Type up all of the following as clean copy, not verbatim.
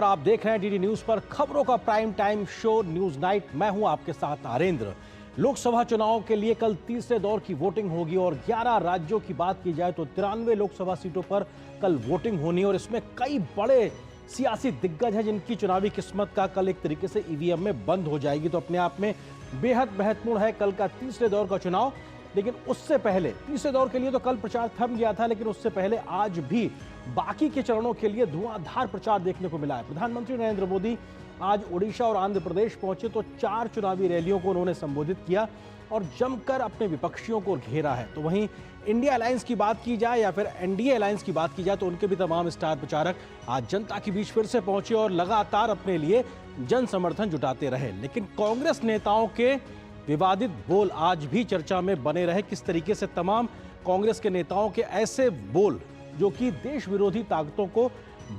आप देख रहे हैं डीडी न्यूज पर खबरों का prime time show news night. मैं हूं आपके साथ आरेंद्र। लोकसभा चुनाव के लिए कल तीसरे दौर की वोटिंग होगी और 11 राज्यों की बात की जाए तो 93 लोकसभा सीटों पर कल वोटिंग होनी है और इसमें कई बड़े सियासी दिग्गज हैं जिनकी चुनावी किस्मत का कल एक तरीके से ईवीएम में बंद हो जाएगी। तो अपने आप में बेहद महत्वपूर्ण है कल का तीसरे दौर का चुनाव। लेकिन उससे पहले तीसरे दौर के लिए तो कल प्रचार थम गया था, लेकिन उससे पहले आज भी बाकी के चरणों के लिए धुआंधार प्रचार देखने को मिला है। प्रधानमंत्री नरेंद्र मोदी आज ओडिशा और आंध्र प्रदेश पहुंचे तो 4 चुनावी रैलियों को उन्होंने संबोधित किया और जमकर अपने विपक्षियों को घेरा है। तो वहीं इंडिया अलायंस की बात की जाए या फिर एनडीए अलायंस की बात की जाए तो उनके भी तमाम स्टार प्रचारक आज जनता के बीच फिर से पहुंचे और लगातार अपने लिए जन समर्थन जुटाते रहे। लेकिन कांग्रेस नेताओं के विवादित बोल आज भी चर्चा में बने रहे। किस तरीके से तमाम कांग्रेस के नेताओं के ऐसे बोल जो कि देश विरोधी ताकतों को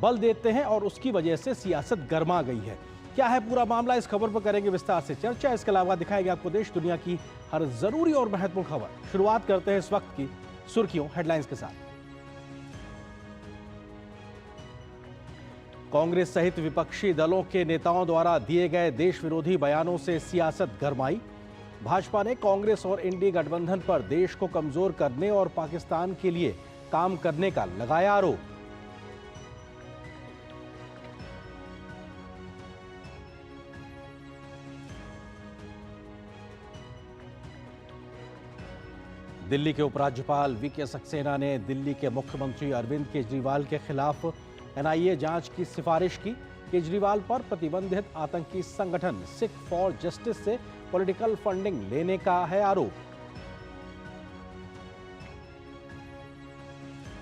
बल देते हैं और उसकी वजह से सियासत गर्मा गई है। क्या है पूरा मामला, इस खबर पर करेंगे विस्तार से चर्चा। इसके अलावा दिखाएंगे आपको देश दुनिया की हर जरूरी और महत्वपूर्ण खबर। शुरुआत करते हैं इस वक्त की सुर्खियों हेडलाइंस के साथ। कांग्रेस सहित विपक्षी दलों के नेताओं द्वारा दिए गए देश विरोधी बयानों से सियासत गरमाई। भाजपा ने कांग्रेस और इंडी गठबंधन पर देश को कमजोर करने और पाकिस्तान के लिए काम करने का लगाया आरोप। दिल्ली के उपराज्यपाल वीके सक्सेना ने दिल्ली के मुख्यमंत्री अरविंद केजरीवाल के खिलाफ एनआईए जांच की सिफारिश की। केजरीवाल पर प्रतिबंधित आतंकी संगठन सिख फॉर जस्टिस से पॉलिटिकल फंडिंग लेने का है आरोप।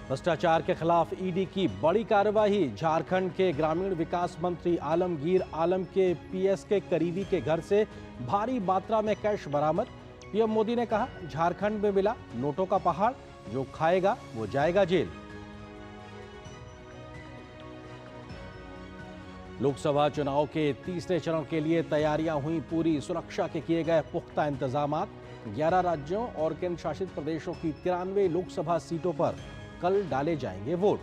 भ्रष्टाचार के खिलाफ ईडी की बड़ी कार्रवाई। झारखंड के ग्रामीण विकास मंत्री आलमगीर आलम के पीएस के करीबी के घर से भारी मात्रा में कैश बरामद। पीएम मोदी ने कहा, झारखंड में मिला नोटों का पहाड़, जो खाएगा वो जाएगा जेल। लोकसभा चुनाव के तीसरे चरण के लिए तैयारियां हुई पूरी। सुरक्षा के किए गए पुख्ता इंतजामात। 11 राज्यों और केंद्र शासित प्रदेशों की 93 लोकसभा सीटों पर कल डाले जाएंगे वोट।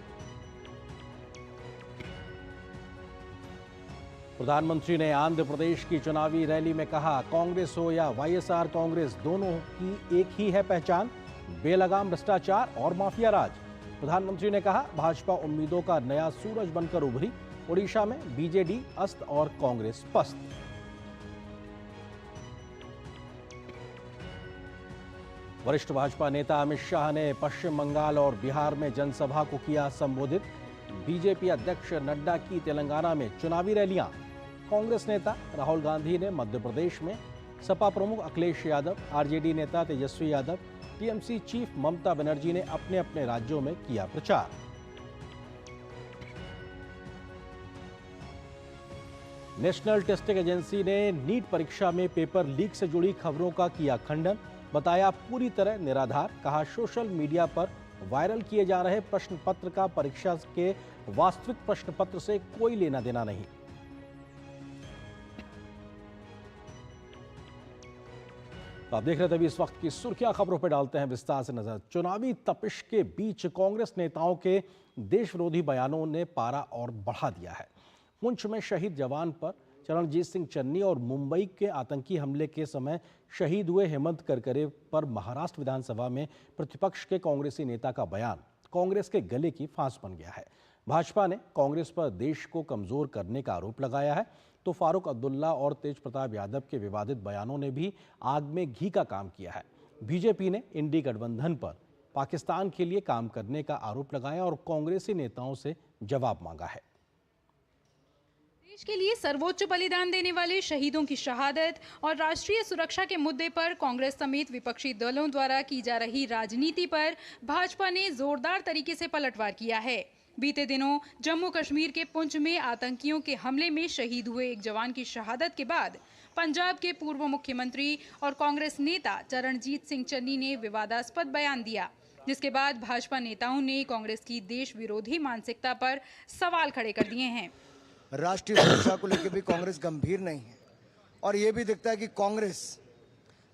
प्रधानमंत्री ने आंध्र प्रदेश की चुनावी रैली में कहा, कांग्रेस हो या वाईएसआर कांग्रेस, दोनों की एक ही है पहचान, बेलगाम भ्रष्टाचार और माफिया राज। प्रधानमंत्री ने कहा, भाजपा उम्मीदों का नया सूरज बनकर उभरी। ओडिशा में बीजेडी अस्त और कांग्रेस पस्त। वरिष्ठ भाजपा नेता अमित शाह ने पश्चिम बंगाल और बिहार में जनसभा को किया संबोधित। बीजेपी अध्यक्ष नड्डा की तेलंगाना में चुनावी रैलियां। कांग्रेस नेता राहुल गांधी ने मध्य प्रदेश में, सपा प्रमुख अखिलेश यादव, आरजेडी नेता तेजस्वी यादव, टीएमसी चीफ ममता बनर्जी ने अपने अपने राज्यों में किया प्रचार। नेशनल टेस्टिंग एजेंसी ने नीट परीक्षा में पेपर लीक से जुड़ी खबरों का किया खंडन। बताया पूरी तरह निराधार। कहा, सोशल मीडिया पर वायरल किए जा रहे प्रश्न पत्र का परीक्षा के वास्तविक प्रश्न पत्र से कोई लेना देना नहीं। तो आप देख रहे थे अभी इस वक्त की सुर्खियां, खबरों पर डालते हैं विस्तार से नजर। चुनावी तपिश के बीच कांग्रेस नेताओं के देश विरोधी बयानों ने पारा और बढ़ा दिया है। पुंछ में शहीद जवान पर चरणजीत सिंह चन्नी और मुंबई के आतंकी हमले के समय शहीद हुए हेमंत करकरे पर महाराष्ट्र विधानसभा में प्रतिपक्ष के कांग्रेसी नेता का बयान कांग्रेस के गले की फांस बन गया है। भाजपा ने कांग्रेस पर देश को कमजोर करने का आरोप लगाया है तो फारूक अब्दुल्ला और तेज प्रताप यादव के विवादित बयानों ने भी आग में घी का काम किया है। बीजेपी ने इंडी गठबंधन पर पाकिस्तान के लिए काम करने का आरोप लगाया और कांग्रेसी नेताओं से जवाब मांगा है। देश के लिए सर्वोच्च बलिदान देने वाले शहीदों की शहादत और राष्ट्रीय सुरक्षा के मुद्दे पर कांग्रेस समेत विपक्षी दलों द्वारा की जा रही राजनीति पर भाजपा ने जोरदार तरीके से पलटवार किया है। बीते दिनों जम्मू कश्मीर के पुंछ में आतंकियों के हमले में शहीद हुए एक जवान की शहादत के बाद पंजाब के पूर्व मुख्यमंत्री और कांग्रेस नेता चरणजीत सिंह चन्नी ने विवादास्पद बयान दिया, जिसके बाद भाजपा नेताओं ने कांग्रेस की देश विरोधी मानसिकता पर सवाल खड़े कर दिए हैं। राष्ट्रीय सुरक्षा को लेकर भी कांग्रेस गंभीर नहीं है और ये भी दिखता है कि कांग्रेस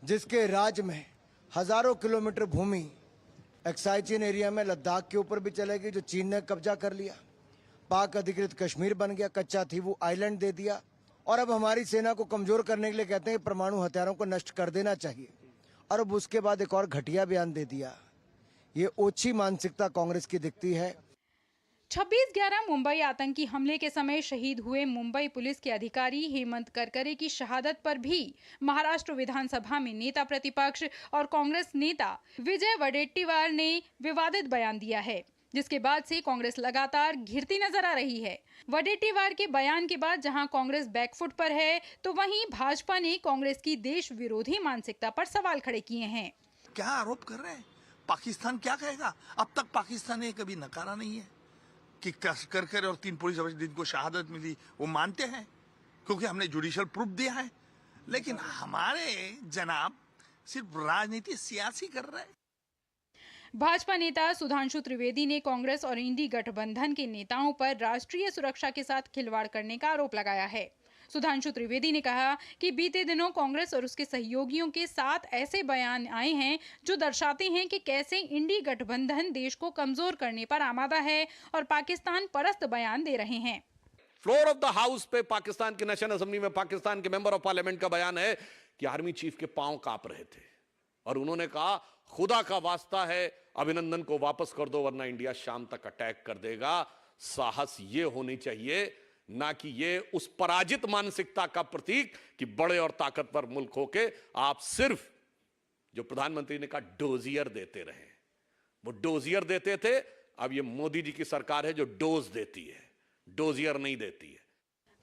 जिसके राज्य में हजारों किलोमीटर भूमि एक्साइचिन एरिया में लद्दाख के ऊपर भी चलेगी जो चीन ने कब्जा कर लिया, पाक अधिकृत कश्मीर बन गया, कच्चा थी वो आइलैंड दे दिया, और अब हमारी सेना को कमजोर करने के लिए कहते हैं कि परमाणु हथियारों को नष्ट कर देना चाहिए, और अब उसके बाद एक और घटिया बयान दे दिया। ये ओछी मानसिकता कांग्रेस की दिखती है। 26/11 मुंबई आतंकी हमले के समय शहीद हुए मुंबई पुलिस के अधिकारी हेमंत करकरे की शहादत पर भी महाराष्ट्र विधानसभा में नेता प्रतिपक्ष और कांग्रेस नेता विजय वडेट्टीवार ने विवादित बयान दिया है, जिसके बाद से कांग्रेस लगातार घिरती नजर आ रही है। वडेट्टीवार के बयान के बाद जहां कांग्रेस बैकफुट पर है, तो वहीं भाजपा ने कांग्रेस की देश विरोधी मानसिकता पर सवाल खड़े किए हैं। क्या आरोप कर रहे हैं? पाकिस्तान क्या कहेगा? अब तक पाकिस्तान ने कभी नकारा नहीं है कि करकर और 3 पुलिस अफसर जिनको शहादत मिली वो मानते हैं, क्योंकि हमने जुडिशियल प्रूफ दिया है। लेकिन हमारे जनाब सिर्फ राजनीति सियासी कर रहे हैं। भाजपा नेता सुधांशु त्रिवेदी ने कांग्रेस और इंडी गठबंधन के नेताओं पर राष्ट्रीय सुरक्षा के साथ खिलवाड़ करने का आरोप लगाया है। सुधांशु त्रिवेदी ने कहा कि बीते दिनों कांग्रेस और उसके सहयोगियों के साथ ऐसे बयान आए हैं जो दर्शाते हैं कि कैसे इंडी गठबंधन देश को कमजोर करने पर आमादा है और पाकिस्तान परस्त बयान दे रहे हैं। फ्लोर ऑफ द हाउस पे पाकिस्तान की नेशनल असेंबली में पाकिस्तान के मेंबर ऑफ पार्लियामेंट का बयान है कि आर्मी चीफ के पांव कांप रहे थे और उन्होंने कहा खुदा का वास्ता है अभिनंदन को वापस कर दो वरना इंडिया शाम तक अटैक कर देगा। साहस ये होनी चाहिए, ना कि ये उस पराजित मानसिकता का प्रतीक कि बड़े और ताकतवर मुल्क होके आप सिर्फ जो प्रधानमंत्री ने कहा डोजियर देते रहे। वो डोजियर देते थे, अब ये मोदी जी की सरकार है जो डोज देती है, डोजियर नहीं देती है।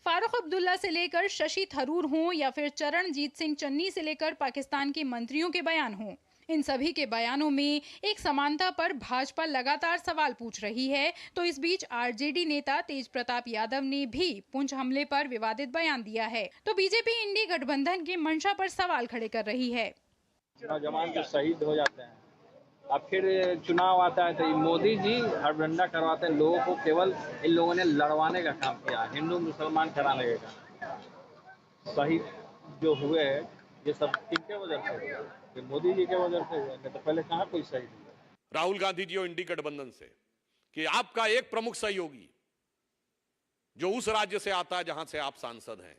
फारूक अब्दुल्ला से लेकर शशि थरूर हों या फिर चरणजीत सिंह चन्नी से लेकर पाकिस्तान के मंत्रियों के बयान हों, इन सभी के बयानों में एक समानता पर भाजपा लगातार सवाल पूछ रही है। तो इस बीच आरजेडी नेता तेज प्रताप यादव ने भी पुंछ हमले पर विवादित बयान दिया है, तो बीजेपी इंडी गठबंधन की मंशा पर सवाल खड़े कर रही है। नौजवान जो शहीद हो जाते हैं, अब फिर चुनाव आता है तो मोदी जी हड़बड़ा करवाते हैं लोगों को। केवल इन लोगों ने लड़वाने का काम किया, हिंदू मुसलमान कराने का। शहीद जो हुए ये सब किनके वजह से हुए? मोदी जी के वजह से हुए, नहीं तो पहले कहाँ कोई शहीद हुआ। राहुल गांधी जी और इंडी गठबंधन से कि आपका एक प्रमुख सहयोगी जो उस राज्य से आता है जहां से आप सांसद हैं,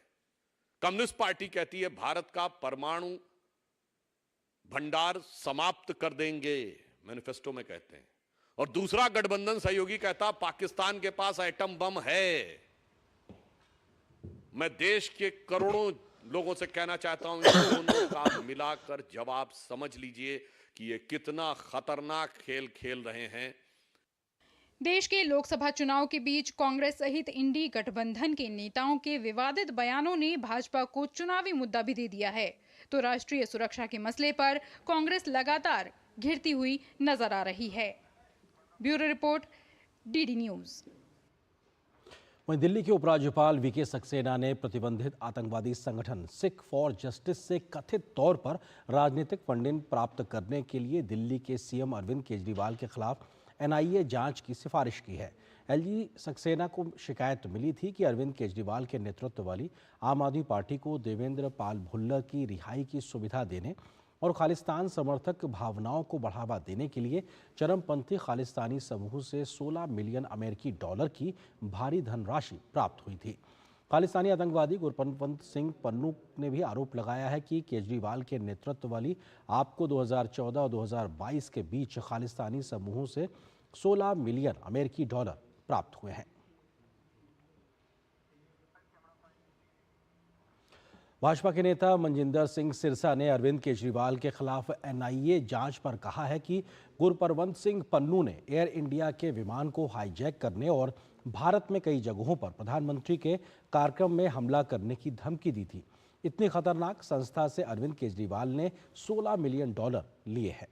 कम्युनिस्ट पार्टी कहती है भारत का परमाणु भंडार समाप्त कर देंगे, मैनिफेस्टो में कहते हैं, और दूसरा गठबंधन सहयोगी कहता पाकिस्तान के पास एटम बम है। मैं देश के करोड़ों लोगों से कहना चाहता हूं, इन दोनों का मिलाकर जवाब समझ लीजिए कि ये कितना खतरनाक खेल खेल रहे हैं। देश के लोकसभा चुनाव के बीच कांग्रेस सहित इंडी गठबंधन के नेताओं के विवादित बयानों ने भाजपा को चुनावी मुद्दा भी दे दिया है, तो राष्ट्रीय सुरक्षा के मसले पर कांग्रेस लगातार घिरती हुई नजर आ रही है। Bureau report, DD news. वहीं दिल्ली के उपराज्यपाल वीके सक्सेना ने प्रतिबंधित आतंकवादी संगठन सिख फॉर जस्टिस से कथित तौर पर राजनीतिक फंडिंग प्राप्त करने के लिए दिल्ली के सीएम अरविंद केजरीवाल के खिलाफ एनआईए जांच की सिफारिश की है। एलजी सक्सेना को शिकायत मिली थी कि अरविंद केजरीवाल के नेतृत्व वाली आम आदमी पार्टी को देवेंद्र पाल भुल्लर की रिहाई की सुविधा देने और खालिस्तान समर्थक भावनाओं को बढ़ावा देने के लिए चरमपंथी खालिस्तानी समूह से 16 मिलियन अमेरिकी डॉलर की भारी धनराशि प्राप्त हुई थी। खालिस्तानी आतंकवादी गुरपतवंत सिंह पन्नू ने भी आरोप लगाया है कि केजरीवाल के नेतृत्व वाली आप को 2014 और 2022 के बीच खालिस्तानी समूहों से 16 मिलियन अमेरिकी डॉलर प्राप्त हुए हैं। भाजपा के नेता मनजिंदर सिंह सिरसा ने अरविंद केजरीवाल के खिलाफ एनआईए जांच पर कहा है कि गुरपतवंत सिंह पन्नू ने एयर इंडिया के विमान को हाईजैक करने और भारत में कई जगहों पर प्रधानमंत्री के कार्यक्रम में हमला करने की धमकी दी थी। इतनी खतरनाक संस्था से अरविंद केजरीवाल ने 16 मिलियन डॉलर लिए हैं।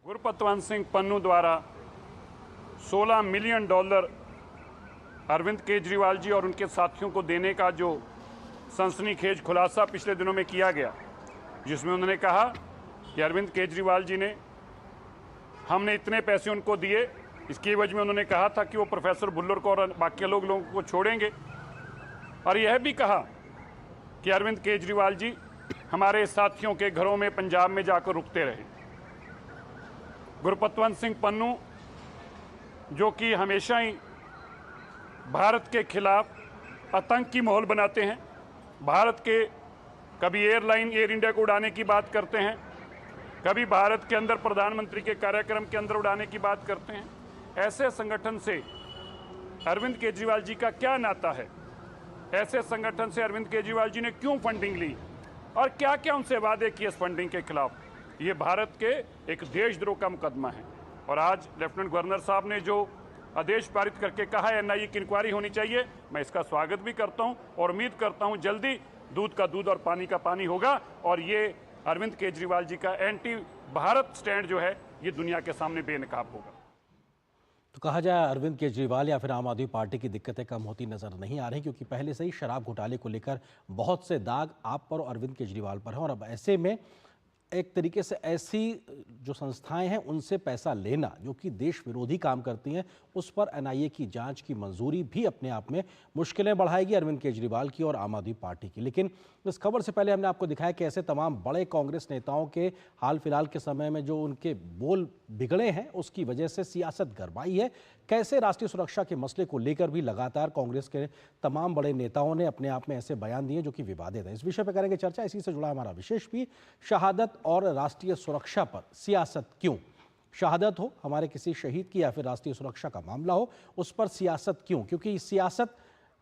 गुरपतवंत सिंह पन्नू द्वारा 16 मिलियन डॉलर अरविंद केजरीवाल जी और उनके साथियों को देने का जो सनसनीखेज खुलासा पिछले दिनों में किया गया, जिसमें उन्होंने कहा कि अरविंद केजरीवाल जी ने हमने इतने पैसे उनको दिए, इसकी वजह में उन्होंने कहा था कि वो प्रोफेसर भुल्लर को और बाकी लोगों को छोड़ेंगे, और यह भी कहा कि अरविंद केजरीवाल जी हमारे साथियों के घरों में पंजाब में जाकर रुकते रहे। गुरपतवंत सिंह पन्नू जो कि हमेशा ही भारत के खिलाफ आतंकी माहौल बनाते हैं। भारत के कभी एयरलाइन एयर इंडिया को उड़ाने की बात करते हैं, कभी भारत के अंदर प्रधानमंत्री के कार्यक्रम के अंदर उड़ाने की बात करते हैं। ऐसे संगठन से अरविंद केजरीवाल जी का क्या नाता है? ऐसे संगठन से अरविंद केजरीवाल जी ने क्यों फंडिंग ली और क्या क्या उनसे वादे किए इस फंडिंग के खिलाफ? ये भारत के एक देशद्रोह का मुकदमा है। और आज लेफ्टिनेंट गवर्नर साहब ने जो आदेश पारित करके कहा है एनआईए की इंक्वायरी होनी चाहिए, मैं इसका स्वागत भी करता हूं और उम्मीद करता हूं जल्दी दूध का दूध और पानी का पानी होगा और ये अरविंद केजरीवाल जी का एंटी भारत स्टैंड जो है ये दुनिया के सामने बेनकाब होगा। तो कहा जाए अरविंद केजरीवाल या फिर आम आदमी पार्टी की दिक्कतें कम होती नजर नहीं आ रही, क्योंकि पहले से ही शराब घोटाले को लेकर बहुत से दाग आप पर और अरविंद केजरीवाल पर हैं। और अब ऐसे में एक तरीके से ऐसी जो संस्थाएं हैं उनसे पैसा लेना जो कि देश विरोधी काम करती हैं, उस पर एनआईए की जांच की मंजूरी भी अपने आप में मुश्किलें बढ़ाएगी अरविंद केजरीवाल की और आम आदमी पार्टी की। लेकिन इस खबर से पहले हमने आपको दिखाया कि ऐसे तमाम बड़े कांग्रेस नेताओं के हाल फिलहाल के समय में जो उनके बोल बिगड़े हैं उसकी वजह से सियासत गरमाई है। कैसे राष्ट्रीय सुरक्षा के मसले को लेकर भी लगातार कांग्रेस के तमाम बड़े नेताओं ने अपने आप में ऐसे बयान दिए जो कि विवादित है। इस विषय पर करेंगे चर्चा। इसी से जुड़ा हमारा विशेष भी, शहादत और राष्ट्रीय सुरक्षा पर सियासत क्यों? शहादत हो हमारे किसी शहीद की या फिर राष्ट्रीय सुरक्षा का मामला हो, उस पर सियासत क्यों? क्योंकि सियासत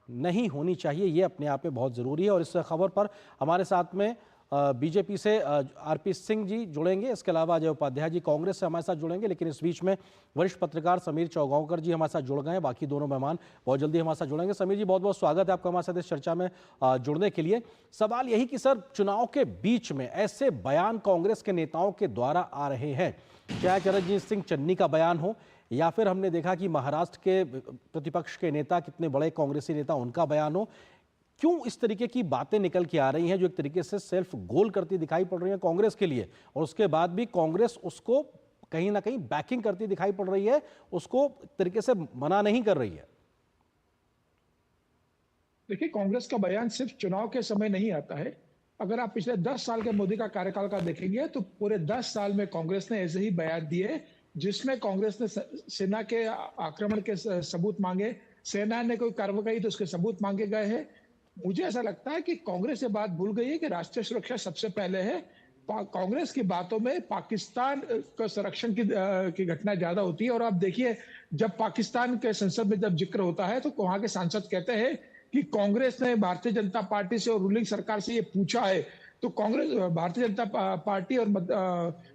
नहीं होनी चाहिए, ये अपने आप में बहुत ज़रूरी है। और इस खबर पर हमारे साथ में बीजेपी से आरपी सिंह जी जुड़ेंगे, इसके अलावा अजय उपाध्याय जी कांग्रेस से हमारे साथ जुड़ेंगे। लेकिन इस बीच में वरिष्ठ पत्रकार समीर चौगांवकर जी हमारे साथ जुड़ गए हैं। बाकी दोनों मेहमान बहुत जल्दी हमारे साथ जुड़ेंगे। समीर जी, बहुत बहुत स्वागत है आपका हमारे साथ इस चर्चा में जुड़ने के लिए। सवाल यही कि सर, चुनाव के बीच में ऐसे बयान कांग्रेस के नेताओं के द्वारा आ रहे हैं, चाहे चरणजीत सिंह चन्नी का बयान हो या फिर हमने देखा कि महाराष्ट्र के प्रतिपक्ष के नेता, कितने बड़े कांग्रेसी नेता, उनका बयान हो, क्यों इस तरीके की बातें निकल के आ रही हैं जो एक तरीके से सेल्फ गोल करती दिखाई पड़ रही है कांग्रेस के लिए, और उसके बाद भी कांग्रेस उसको कहीं ना कहीं बैकिंग करती दिखाई पड़ रही है, उसको एक तरीके से मना नहीं कर रही है? देखिए, कांग्रेस का बयान सिर्फ चुनाव के समय नहीं आता है। अगर आप पिछले 10 साल के मोदी का कार्यकाल का देखेंगे तो पूरे 10 साल में कांग्रेस ने ऐसे ही बयान दिए जिसमें कांग्रेस ने सेना के आक्रमण के सबूत मांगे, सेना ने कोई कार्रवाई तो उसके सबूत मांगे गए हैं। मुझे ऐसा लगता है कि कांग्रेस ये बात भूल गई है कि राष्ट्रीय सुरक्षा सबसे पहले है। कांग्रेस की बातों में पाकिस्तान का संरक्षण की घटना ज्यादा होती है। और आप देखिए, जब पाकिस्तान के संसद में जब जिक्र होता है तो वहां के सांसद कहते हैं कि कांग्रेस ने भारतीय जनता पार्टी से और रूलिंग सरकार से ये पूछा है, तो कांग्रेस, भारतीय जनता पार्टी और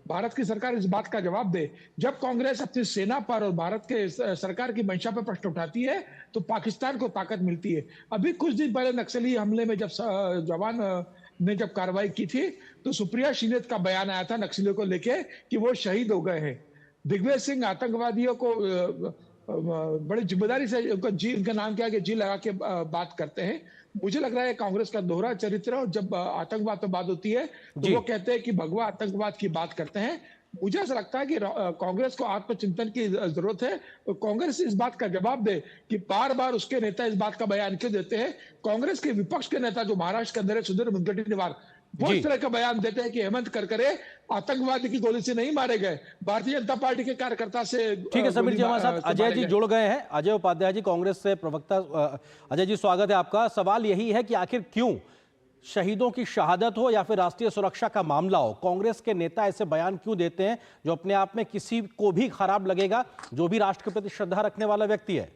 भारत की सरकार इस बात का जवाब दे। जब कांग्रेस अपनी सेना पर और भारत के सरकार की मंशा पर प्रश्न उठाती है तो पाकिस्तान को ताकत मिलती है। अभी कुछ दिन पहले नक्सली हमले में जब जवान ने जब कार्रवाई की थी तो सुप्रिया श्रीनेत का बयान आया था नक्सलियों को लेके कि वो शहीद हो गए हैं। दिग्विजय सिंह आतंकवादियों को बड़ी जिम्मेदारी से उनका नाम क्या है कि जी लगा के बात करते हैं। मुझे लग रहा है कांग्रेस का दोहरा चरित्र, और जब आतंकवाद पर बात होती है तो वो कहते हैं कि भगवा आतंकवाद की बात करते हैं। मुझे ऐसा लगता है कि कांग्रेस को आत्मचिंतन की जरूरत है और कांग्रेस इस बात का जवाब दे कि बार बार उसके नेता इस बात का बयान क्यों देते हैं। कांग्रेस के विपक्ष के नेता जो महाराष्ट्र के अंदर है, सुधीर मुनगंटीवार, वो इस तरह का बयान देते हैं कि हेमंत करकरे आतंकवादी की गोली से नहीं मारे गए, भारतीय जनता पार्टी के कार्यकर्ता से। ठीक है समीर जी, हमारे साथ अजय जी जुड़ गए हैं। अजय उपाध्याय जी कांग्रेस से प्रवक्ता। अजय जी, स्वागत है आपका। सवाल यही है कि आखिर क्यों, शहीदों की शहादत हो या फिर राष्ट्रीय सुरक्षा का मामला हो, कांग्रेस के नेता ऐसे बयान क्यों देते हैं जो अपने आप में किसी को भी खराब लगेगा जो भी राष्ट्र के प्रति श्रद्धा रखने वाला व्यक्ति है?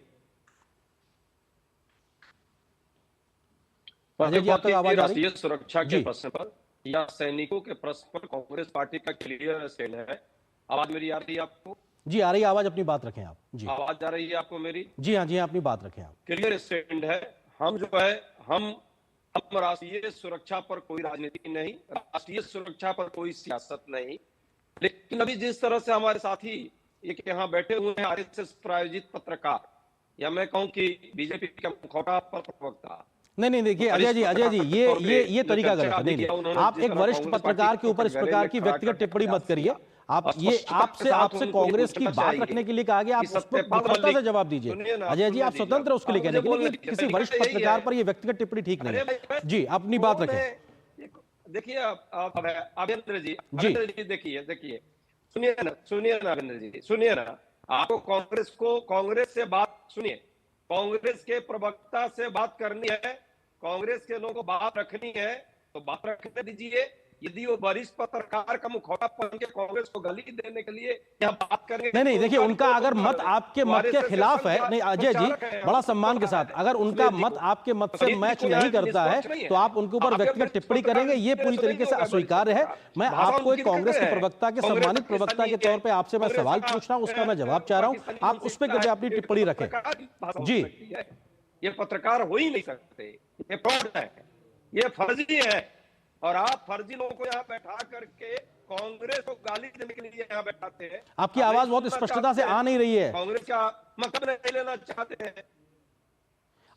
राष्ट्रीय सुरक्षा के प्रश्न पर या सैनिकों के प्रश्न पर कांग्रेस पार्टी का क्लियर स्टैंड है। आवाज मेरी आ रही है आपको? जी आ रही है आवाज, अपनी बात रखें आप। जी आवाज आ रही है आपको मेरी? जी हाँ, जी हाँ, अपनी बात रखें आप। क्लियर स्टैंड है। हम जो है, हम राष्ट्रीय सुरक्षा पर कोई राजनीति नहीं, राष्ट्रीय सुरक्षा पर कोई सियासत नहीं। लेकिन अभी जिस तरह से हमारे साथी एक यहाँ बैठे हुए हैं आरएसएस प्रायोजित पत्रकार, या मैं कहूँ कि बीजेपी का मुखौटा पर प्रवक्ता, नहीं देखिए अजय जी, ये तरीका गलत है। नहीं, आप एक वरिष्ठ पत्रकार के ऊपर इस प्रकार की व्यक्तिगत टिप्पणी मत करिए। आप ये आपसे कांग्रेस की बात रखने के लिए कहा गया, आप उस पर मुखरता से जवाब दीजिए। अजय जी, आप स्वतंत्र उसके लिए कहने के लिए, किसी वरिष्ठ पत्रकार पर ये व्यक्तिगत टिप्पणी ठीक नहीं है। जी, अपनी बात रखें। देखिए अभिनेंद्र जी, देखिए सुनिए ना अभिनेंद्र जी, सुनिए ना। आपको कांग्रेस से बात सुनिए, कांग्रेस के प्रवक्ता से बात करनी है, कांग्रेस के लोगों को बात रखनी है तो बात रखने दीजिए। यदि वो वरिष्ठ पत्रकार का मुखौटा पहन के कांग्रेस को गाली देने के लिए यहाँ बात करेंगे, नहीं देखिए, उनका अगर मत आपके मत के खिलाफ है, नहीं अजय जी बड़ा सम्मान के साथ, अगर उनका मत आपके मत से मैच नहीं करता है तो आप उनके ऊपर व्यक्तिगत टिप्पणी करेंगे, ये पूरी तरीके से अस्वीकार्य है। मैं आपको एक कांग्रेस के प्रवक्ता के सम्मानित प्रवक्ता के तौर पर आपसे मैं सवाल पूछ रहा हूं, उसका मैं जवाब चाह रहा हूं, आप उस पर कृपया अपनी टिप्पणी रखें। जी, ये पत्रकार हो ही नहीं सकते, ये फ्रॉड है, ये फर्जी है, और आप फर्जी लोगों को यहाँ बैठा करके कांग्रेस को गाली देने के लिए यहाँ बैठाते हैं। आपकी आवाज बहुत स्पष्टता से आ नहीं रही है। कांग्रेस का मतलब नहीं लेना चाहते हैं।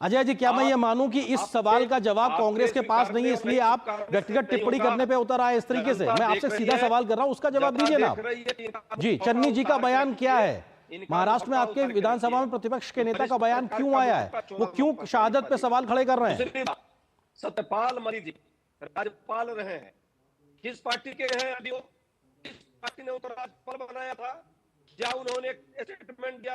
अजय जी, क्या मैं ये मानूं कि इस सवाल का जवाब कांग्रेस के पास नहीं है, इसलिए आप व्यक्तिगत टिप्पणी करने पे उतर आए इस तरीके से? मैं आपसे सीधा सवाल कर रहा हूं, उसका जवाब दीजिए ना आप। जी, चन्नी जी का बयान क्या है? महाराष्ट्र में आपके विधानसभा में प्रतिपक्ष के नेता का बयान क्यों आया है? वो क्यों शहादत पे सवाल खड़े कर रहे हैं? सत्यपाल मलिक जी राज्यपाल रहे हैं, किस पार्टी के हैं अभी वो? किस पार्टी ने उनको राज्यपाल बनाया था? क्या उन्होंने एक स्टेटमेंट दिया?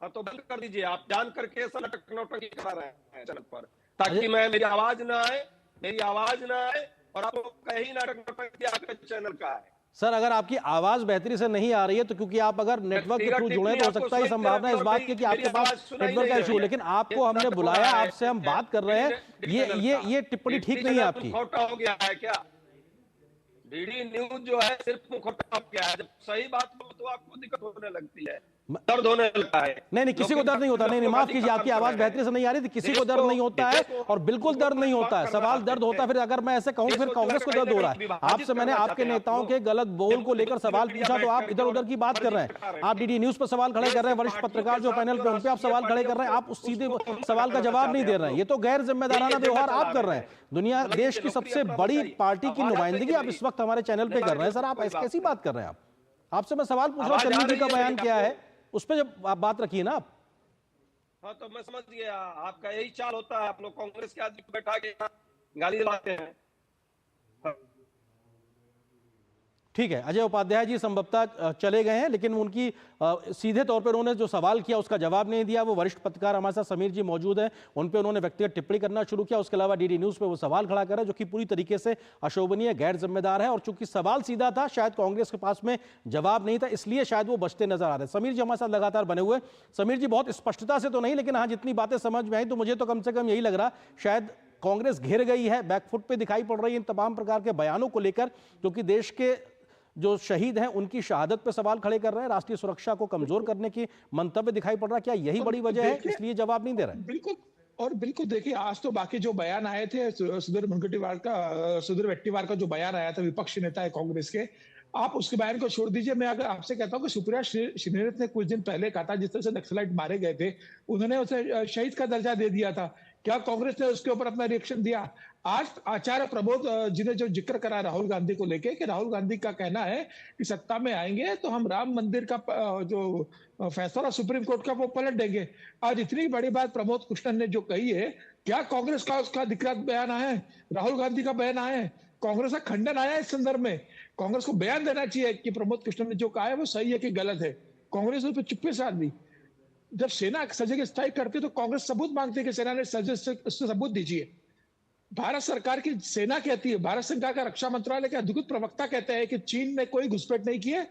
हाँ, तो बंद कर दीजिए, आप जान करके ऐसा नौटंकी करा रहे हैं चैनल पर, ताकि मेरी आवाज ना आए और आप लोग कहीं नाटक नौटंकी आपके चैनल का है। सर, अगर आपकी आवाज बेहतरी से नहीं आ रही है तो क्योंकि आप अगर नेटवर्क के थ्रू जुड़े तो हो सकता है संभावना इस बात की कि आपके पास नेटवर्क का इशू, लेकिन आपको हमने बुलाया, आपसे हम बात कर रहे हैं, ये टिप्पणी ठीक नहीं है आपकी। मुखौटा हो गया है क्या? डीडी न्यूज जो है सिर्फ मुखौटा हो गया है, जब सही बात हो तो आपको दिक्कत होने लगती है, दर्द होने लगता है। नहीं, किसी को दर्द नहीं होता। नहीं, माफ कीजिए, आपकी आवाज बेहतरी से नहीं आ रही थी, किसी को दर्द नहीं होता है और बिल्कुल दर्द नहीं होता है। सवाल दर्द होता है, फिर अगर मैं ऐसे कहूं फिर कांग्रेस को दर्द हो रहा है। आपसे मैंने आपके नेताओं के गलत बोल को लेकर सवाल पूछा तो आप इधर उधर की बात कर रहे हैं। आप डीडी न्यूज पर सवाल खड़े कर रहे हैं, वरिष्ठ पत्रकार जो पैनल पे उन पे आप सवाल खड़े कर रहे हैं, आप उस सीधे सवाल का जवाब नहीं दे रहे हैं। ये तो गैर जिम्मेदाराना व्यवहार आप कर रहे हैं। दुनिया देश की सबसे बड़ी पार्टी की नुमाइंदगी आप इस वक्त हमारे चैनल पे कर रहे हैं। सर, आप ऐसी कैसी बात कर रहे हैं? आपसे मैं सवाल पूछ रहा हूं, चन्नी जी का बयान क्या है, उस पर जब आप बात रखिए ना आप। हाँ, तो मैं समझ गया, आपका यही चाल होता है, आप लोग कांग्रेस के आदमी को बैठा के गाली दिलाते हैं। ठीक है, अजय उपाध्याय जी संभवतः चले गए हैं, लेकिन उनकी सीधे तौर पर उन्होंने जो सवाल किया उसका जवाब नहीं दिया। वो वरिष्ठ पत्रकार हमारे साथ समीर जी मौजूद हैं, उन पे उन्होंने व्यक्तिगत टिप्पणी करना शुरू किया। उसके अलावा डीडी न्यूज पे वो सवाल खड़ा कर रहे हैं जो कि पूरी तरीके से अशोभनीय, गैर जिम्मेदार है, और चूंकि सवाल सीधा था, शायद कांग्रेस के पास में जवाब नहीं था, इसलिए शायद वो बचते नजर आ रहे हैं। समीर जी हमारे साथ लगातार बने हुए। समीर जी, बहुत स्पष्टता से तो नहीं, लेकिन हाँ, जितनी बातें समझ में आई तो मुझे तो कम से कम यही लग रहा शायद कांग्रेस घिर गई है, बैकफुट पे दिखाई पड़ रही है इन तमाम प्रकार के बयानों को लेकर, क्योंकि देश के जो शहीद हैं उनकी शहादत पे सवाल खड़े कर रहे हैं, राष्ट्रीय सुरक्षा को कमजोर करने की मंतव्य दिखाई पड़ रहा है। क्या यही बड़ी वजह है, इसलिए जवाब नहीं दे रहे? बिल्कुल, और बिल्कुल देखिए, आज तो बाकी जो बयान आए थे, सुधीर वेट्टीवार का जो बयान आया था, विपक्षी नेता है कांग्रेस के, आप उसके बयान को छोड़ दीजिए। मैं अगर आपसे कहता हूं कि सुप्रिया श्रीनेत ने कुछ दिन पहले कहा था, जिस तरह से नक्सलाइट मारे गए थे, उन्होंने उसे शहीद का दर्जा दे दिया था। क्या कांग्रेस ने उसके ऊपर अपना रिएक्शन दिया? आज आचार्य प्रमोद जी ने जो जिक्र करा राहुल गांधी को लेके, कि राहुल गांधी का कहना है कि सत्ता में आएंगे तो हम राम मंदिर का जो फैसला सुप्रीम कोर्ट का वो पलट देंगे। आज इतनी बड़ी बात प्रमोद कृष्णन ने जो कही है, क्या कांग्रेस का उसका अधिकृत बयान आया है? राहुल गांधी का बयान आया है? कांग्रेस का खंडन आया है इस संदर्भ में? कांग्रेस को बयान देना चाहिए कि प्रमोद कृष्णन ने जो कहा है वो सही है कि गलत है। कांग्रेस उस पर चुप्पे साध दी। जब सेना सजे की स्ट्राइक करती है तो कांग्रेस सबूत मांगती है कि सेना ने उससे सबूत दीजिए। भारत सरकार की सेना कहती है, भारत सरकार का रक्षा मंत्रालय के अधिकृत प्रवक्ता कहते हैं कि चीन ने कोई घुसपैठ नहीं की है।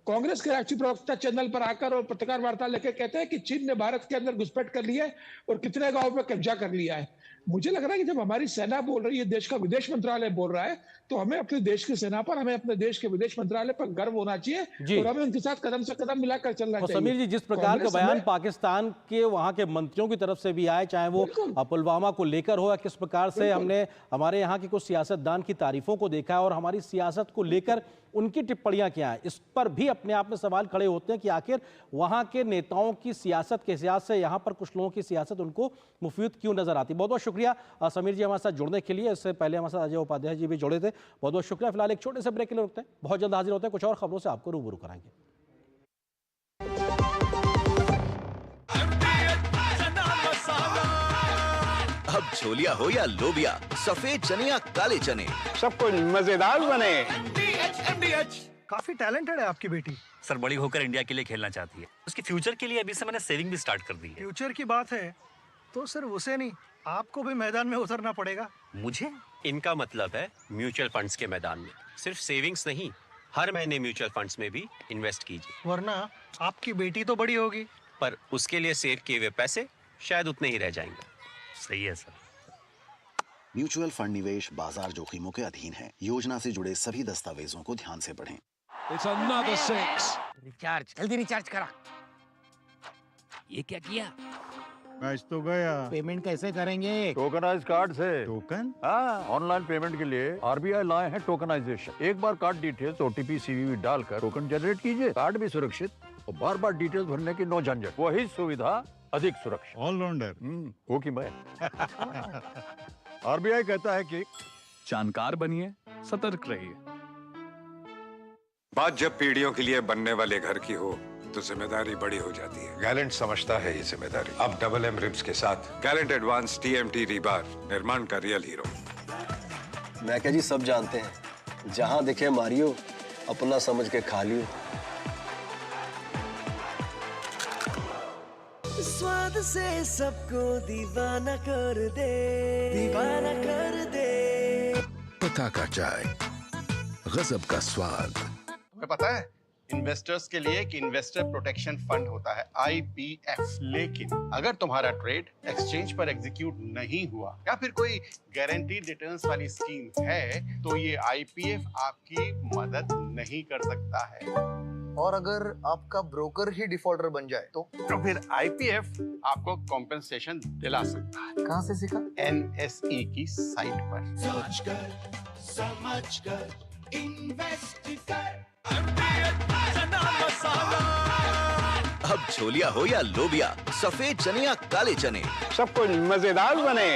कांग्रेस के राष्ट्रीय प्रवक्ता चैनल पर आकर और पत्रकार वार्ता लेकर कहते हैं कि चीन ने भारत के अंदर घुसपैठ कर ली है और कितने गांवों पर कब्जा कर लिया है। मुझे लग रहा है कि जब हमारी सेना बोल रही है, देश का विदेश मंत्रालय बोल रहा है, तो हमें अपने देश की सेना पर, हमें अपने देश के विदेश मंत्रालय पर गर्व होना चाहिए और हमें उनके साथ कदम से कदम मिलाकर चलना चाहिए। समीर जी, जिस प्रकार का बयान पाकिस्तान के वहां के मंत्रियों की तरफ से भी आए, चाहे वो पुलवामा को लेकर हो या किस प्रकार से हमने हमारे यहाँ के कुछ सियासतदान की तारीफों को देखा है और हमारी सियासत को लेकर उनकी टिप्पणियां क्या है, इस पर भी अपने आप में सवाल खड़े होते हैं कि आखिर वहां के नेताओं की सियासत के हिसाब से यहाँ पर कुछ लोगों की सियासत उनको मुफीद क्यों नजर आती है। बहुत बहुत शुक्रिया समीर जी हमारे साथ जुड़ने के लिए। इससे पहले हमारे साथ अजय उपाध्याय जी भी जुड़े थे, बहुत बहुत शुक्रिया। फिलहाल एक छोटे से ब्रेक के लिए रुकते हैं, बहुत जल्द हाजिर होते हैं कुछ और खबरों से आपको रूबरू कराएंगे। अब छोलिया हो या लोबिया, सफेद चने या काले चने, सब कुछ मजेदार बने। काफी टैलेंटेड है आपकी बेटी। सर बड़ी होकर इंडिया के लिए खेलना चाहती है। उसके फ्यूचर के लिए अभी से मैंने सेविंग भी स्टार्ट कर दी है। फ्यूचर की बात है तो सिर्फ उसे नहीं, आपको भी मैदान में उतरना पड़ेगा। मुझे? इनका मतलब है म्यूचुअल फंड्स के मैदान में। सिर्फ सेविंग्स नहीं, हर महीने म्यूचुअल फंड्स में भी इन्वेस्ट कीजिए। वरना आपकी बेटी तो बड़ी होगी, पर उसके लिए सेव किए हुए पैसे शायद उतने ही रह जाएंगे। सही है सर। म्यूचुअल फंड निवेश बाजार जोखिमों के अधीन है। योजना से जुड़े सभी दस्तावेजों को ध्यान से पढ़ें। रिचार्ज, जल्दी रिचार्ज करा। ये क्या किया? मैच तो गया। पेमेंट कैसे करेंगे? टोकनाइज कार्ड से। टोकन? हाँ, ऑनलाइन पेमेंट के लिए आरबीआई लाए हैं टोकनाइजेशन। एक बार कार्ड डिटेल्स, ओटीपी, सीवीवी डालकर टोकन जनरेट कीजिए। कार्ड भी सुरक्षित और बार बार डिटेल्स भरने की नो झंझट। वही सुविधा अधिक सुरक्षित। ऑलराउंडर हो कि मैं। आरबीआई कहता है कि जानकार बनिए, सतर्क रहिए। बात जब पीढ़ियों के लिए बनने वाले घर की हो तो जिम्मेदारी बड़ी हो जाती है। गैलेंट समझता है ये जिम्मेदारी। अब डबल एम रिब्स के साथ गैलेंट एडवांस टीएमटी रीबार, निर्माण का रियल हीरो। मैं क्या जी, सब जानते हैं, जहां दिखे मारियो, अपना समझ के खा लियो। स्वाद से सबको दीवाना कर दे, दीवाना कर दे। पता का चाय, गजब का स्वाद। तुम्हें पता है इन्वेस्टर्स के लिए एक इन्वेस्टर प्रोटेक्शन फंड होता है, IPF। लेकिन अगर तुम्हारा ट्रेड एक्सचेंज पर एग्जीक्यूट नहीं हुआ या फिर कोई गारंटीड रिटर्न्स वाली स्कीम है तो ये IPF आपकी मदद नहीं कर सकता है। और अगर आपका ब्रोकर ही डिफॉल्टर बन जाए तो फिर IPF आपको कॉम्पेंसेशन दिला सकता है। कहाँ से सीखा? NSE की साइट पर। सोचकर समझकर इन्वेस्ट कर। अब छोलिया हो या लोबिया, सफेद चने या काले चने, सब कुछ मजेदार बने।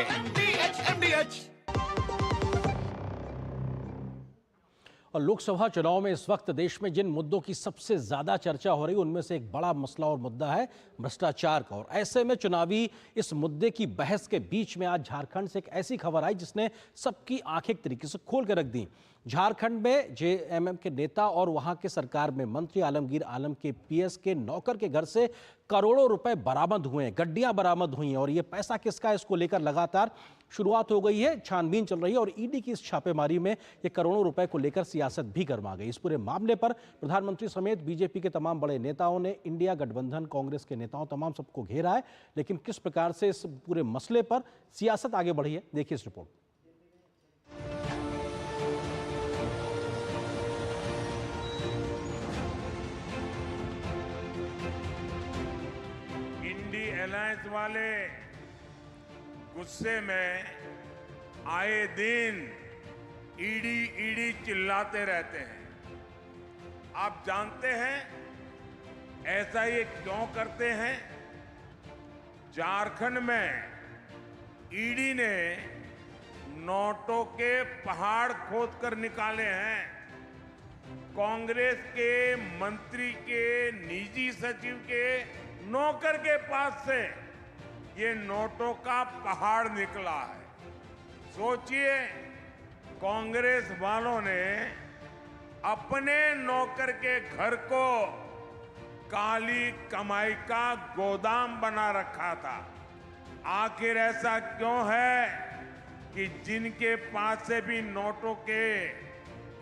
और लोकसभा चुनाव में इस वक्त देश में जिन मुद्दों की सबसे ज्यादा चर्चा हो रही है उनमें से एक बड़ा मसला और मुद्दा है भ्रष्टाचार का। और ऐसे में चुनावी इस मुद्दे की बहस के बीच में आज झारखंड से एक ऐसी खबर आई जिसने सबकी आंखें एक तरीके से खोल के रख दी। झारखंड में जेएमएम के नेता और वहां के सरकार में मंत्री आलमगीर आलम के पीएस के नौकर के घर से करोड़ों रुपए बरामद हुए हैं, गड्डियां बरामद हुई हैं। और ये पैसा किसका है, इसको लेकर लगातार शुरुआत हो गई है, छानबीन चल रही है। और ईडी की इस छापेमारी में ये करोड़ों रुपए को लेकर सियासत भी गर्मा गई। इस पूरे मामले पर प्रधानमंत्री समेत बीजेपी के तमाम बड़े नेताओं ने, इंडिया गठबंधन, कांग्रेस के नेताओं, तमाम सबको घेरा है। लेकिन किस प्रकार से इस पूरे मसले पर सियासत आगे बढ़ी है, देखिए इस रिपोर्ट। अलायंस वाले गुस्से में आए दिन ईडी चिल्लाते रहते हैं। आप जानते हैं ऐसा ये क्यों करते हैं? झारखंड में ईडी ने नोटों के पहाड़ खोदकर निकाले हैं। कांग्रेस के मंत्री के, निजी सचिव के, नौकर के पास से ये नोटों का पहाड़ निकला है। सोचिए, कांग्रेस वालों ने अपने नौकर के घर को काली कमाई का गोदाम बना रखा था। आखिर ऐसा क्यों है कि जिनके पास से भी नोटों के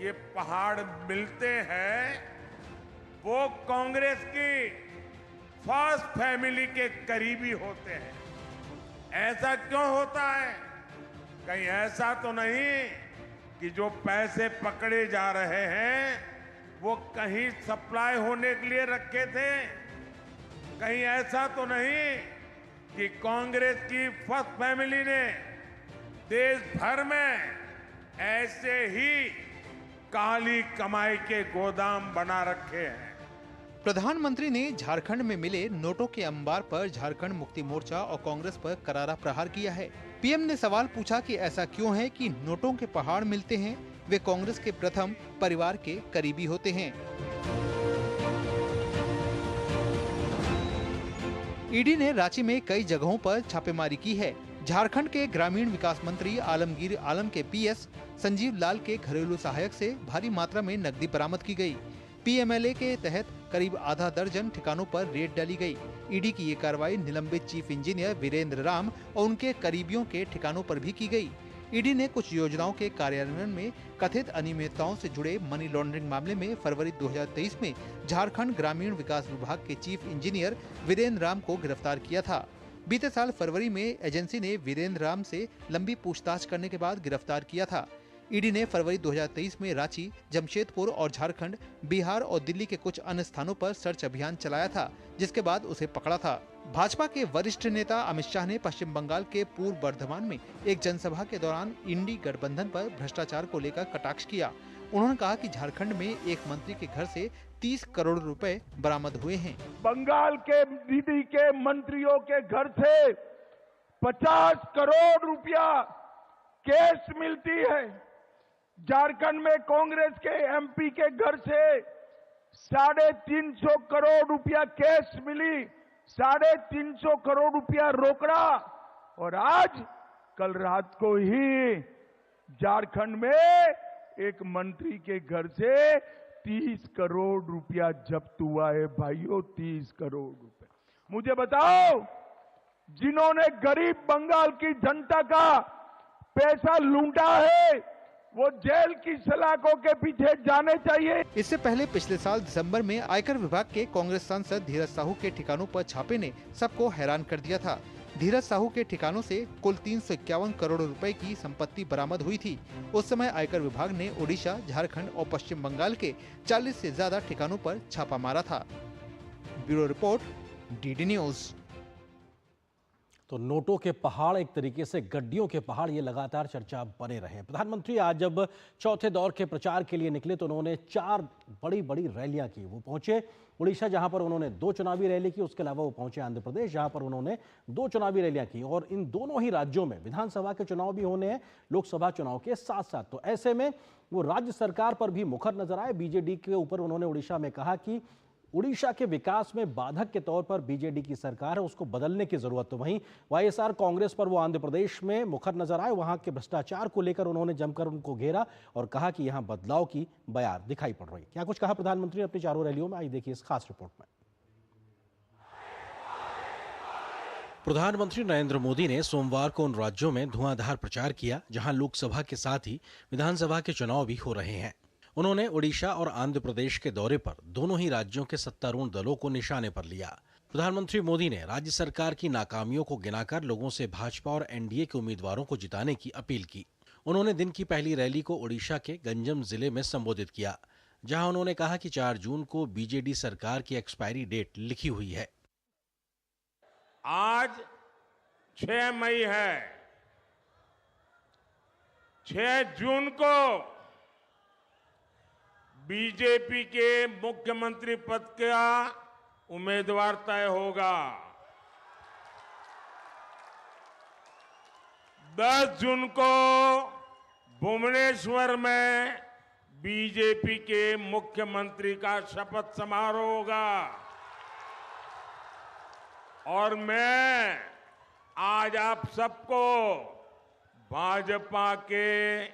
ये पहाड़ मिलते हैं वो कांग्रेस की फर्स्ट फैमिली के करीबी होते हैं। ऐसा क्यों होता है? कहीं ऐसा तो नहीं कि जो पैसे पकड़े जा रहे हैं वो कहीं सप्लाई होने के लिए रखे थे? कहीं ऐसा तो नहीं कि कांग्रेस की फर्स्ट फैमिली ने देश भर में ऐसे ही काली कमाई के गोदाम बना रखे हैं? प्रधानमंत्री ने झारखंड में मिले नोटों के अंबार पर झारखंड मुक्ति मोर्चा और कांग्रेस पर करारा प्रहार किया है। पीएम ने सवाल पूछा कि ऐसा क्यों है कि नोटों के पहाड़ मिलते हैं? वे कांग्रेस के प्रथम परिवार के करीबी होते हैं। ईडी ने रांची में कई जगहों पर छापेमारी की है। झारखंड के ग्रामीण विकास मंत्री आलमगीर आलम के पीएस संजीव लाल के घरेलू सहायक से भारी मात्रा में नकदी बरामद की गई। पीएमएलए के तहत करीब आधा दर्जन ठिकानों पर रेड डाली गई। ईडी की ये कार्रवाई निलंबित चीफ इंजीनियर वीरेंद्र राम और उनके करीबियों के ठिकानों पर भी की गई। ईडी ने कुछ योजनाओं के कार्यान्वयन में कथित अनियमितताओं से जुड़े मनी लॉन्ड्रिंग मामले में फरवरी 2023 में झारखंड ग्रामीण विकास विभाग के चीफ इंजीनियर वीरेंद्र राम को गिरफ्तार किया था। बीते साल फरवरी में एजेंसी ने वीरेंद्र राम से लंबी पूछताछ करने के बाद गिरफ्तार किया था। ईडी ने फरवरी 2023 में रांची, जमशेदपुर और झारखंड, बिहार और दिल्ली के कुछ अन्य स्थानों पर सर्च अभियान चलाया था, जिसके बाद उसे पकड़ा था। भाजपा के वरिष्ठ नेता अमित शाह ने पश्चिम बंगाल के पूर्व बर्धमान में एक जनसभा के दौरान इंडी गठबंधन पर भ्रष्टाचार को लेकर कटाक्ष किया। उन्होंने कहा कि झारखंड में एक मंत्री के घर से 30 करोड़ रुपए बरामद हुए हैं। बंगाल के दीदी के मंत्रियों के घर से 50 करोड़ रुपया कैश मिलती है। झारखंड में कांग्रेस के एमपी के घर से 350 करोड़ रुपया कैश मिली, 350 करोड़ रुपया रोकड़ा। और आज कल रात को ही झारखंड में एक मंत्री के घर से 30 करोड़ रुपया जब्त हुआ है। भाइयों, 30 करोड़ रुपए। मुझे बताओ, जिन्होंने गरीब बंगाल की जनता का पैसा लूटा है, वो जेल की सलाखों के पीछे जाने चाहिए। इससे पहले पिछले साल दिसंबर में आयकर विभाग के कांग्रेस सांसद धीरज साहू के ठिकानों पर छापे ने सबको हैरान कर दिया था। धीरज साहू के ठिकानों से कुल 351 करोड़ रुपए की संपत्ति बरामद हुई थी। उस समय आयकर विभाग ने ओडिशा, झारखंड और पश्चिम बंगाल के 40 से ज्यादा ठिकानों पर छापा मारा था। Bureau report, DD news. तो नोटों के पहाड़, एक तरीके से गड्डियों के पहाड़, ये लगातार चर्चा बने रहे हैं। प्रधानमंत्री आज जब चौथे दौर के प्रचार के लिए निकले तो उन्होंने 4 बड़ी बड़ी रैलियां की। वो पहुंचे उड़ीसा, जहां पर उन्होंने 2 चुनावी रैली की। उसके अलावा वो पहुंचे आंध्र प्रदेश, जहां पर उन्होंने 2 चुनावी रैलियां की। और इन दोनों ही राज्यों में विधानसभा के चुनाव भी होने हैं, लोकसभा चुनाव के साथ साथ। तो ऐसे में वो राज्य सरकार पर भी मुखर नजर आए। बीजेडी के ऊपर उन्होंने उड़ीसा में कहा कि उड़ीसा के विकास में बाधक के तौर पर बीजेडी की सरकार है, उसको बदलने की जरूरत। तो वहीं वाईएसआर कांग्रेस पर वो आंध्र प्रदेश में मुखर नजर आए। वहां के भ्रष्टाचार को लेकर उन्होंने जमकर उनको घेरा और कहा कि यहां बदलाव की बयार दिखाई पड़ रही। क्या कुछ कहा प्रधानमंत्री ने अपनी 4 रैलियों में, आइए देखिए इस खास रिपोर्ट में। प्रधानमंत्री नरेंद्र मोदी ने सोमवार को उन राज्यों में धुआंधार प्रचार किया जहां लोकसभा के साथ ही विधानसभा के चुनाव भी हो रहे हैं। उन्होंने ओडिशा और आंध्र प्रदेश के दौरे पर दोनों ही राज्यों के सत्तारूढ़ दलों को निशाने पर लिया। प्रधानमंत्री मोदी ने राज्य सरकार की नाकामियों को गिनाकर लोगों से भाजपा और एनडीए के उम्मीदवारों को जिताने की अपील की। उन्होंने दिन की पहली रैली को ओडिशा के गंजम जिले में संबोधित किया, जहां उन्होंने कहा कि 4 जून को बीजेडी सरकार की एक्सपायरी डेट लिखी हुई है। आज 6 मई है। 6 जून को बीजेपी के मुख्यमंत्री पद का उम्मीदवार तय होगा। 10 जून को भुवनेश्वर में बीजेपी के मुख्यमंत्री का शपथ समारोह होगा। और मैं आज आप सबको भाजपा के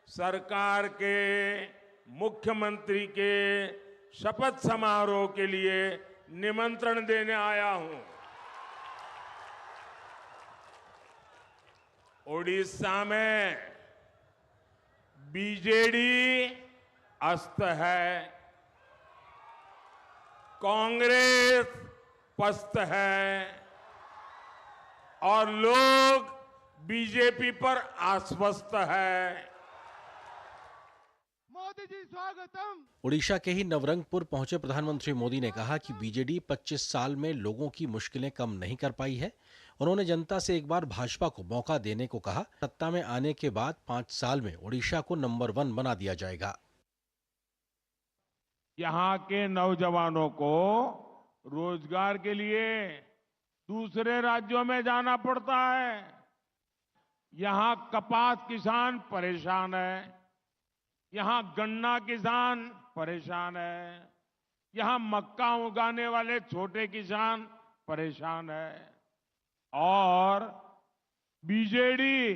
सरकार के मुख्यमंत्री के शपथ समारोह के लिए निमंत्रण देने आया हूं। ओडिशा में बीजेडी अस्त है, कांग्रेस पस्त है और लोग बीजेपी पर आश्वस्त है। मोदी जी स्वागतम। उड़ीसा के ही नवरंगपुर पहुंचे प्रधानमंत्री मोदी ने कहा कि बीजेडी 25 साल में लोगों की मुश्किलें कम नहीं कर पाई है। उन्होंने जनता से एक बार भाजपा को मौका देने को कहा। सत्ता में आने के बाद 5 साल में उड़ीसा को नंबर 1 बना दिया जाएगा। यहाँ के नौजवानों को रोजगार के लिए दूसरे राज्यों में जाना पड़ता है। यहाँ कपास किसान परेशान है, यहाँ गन्ना किसान परेशान है, यहाँ मक्का उगाने वाले छोटे किसान परेशान है। और बीजेडी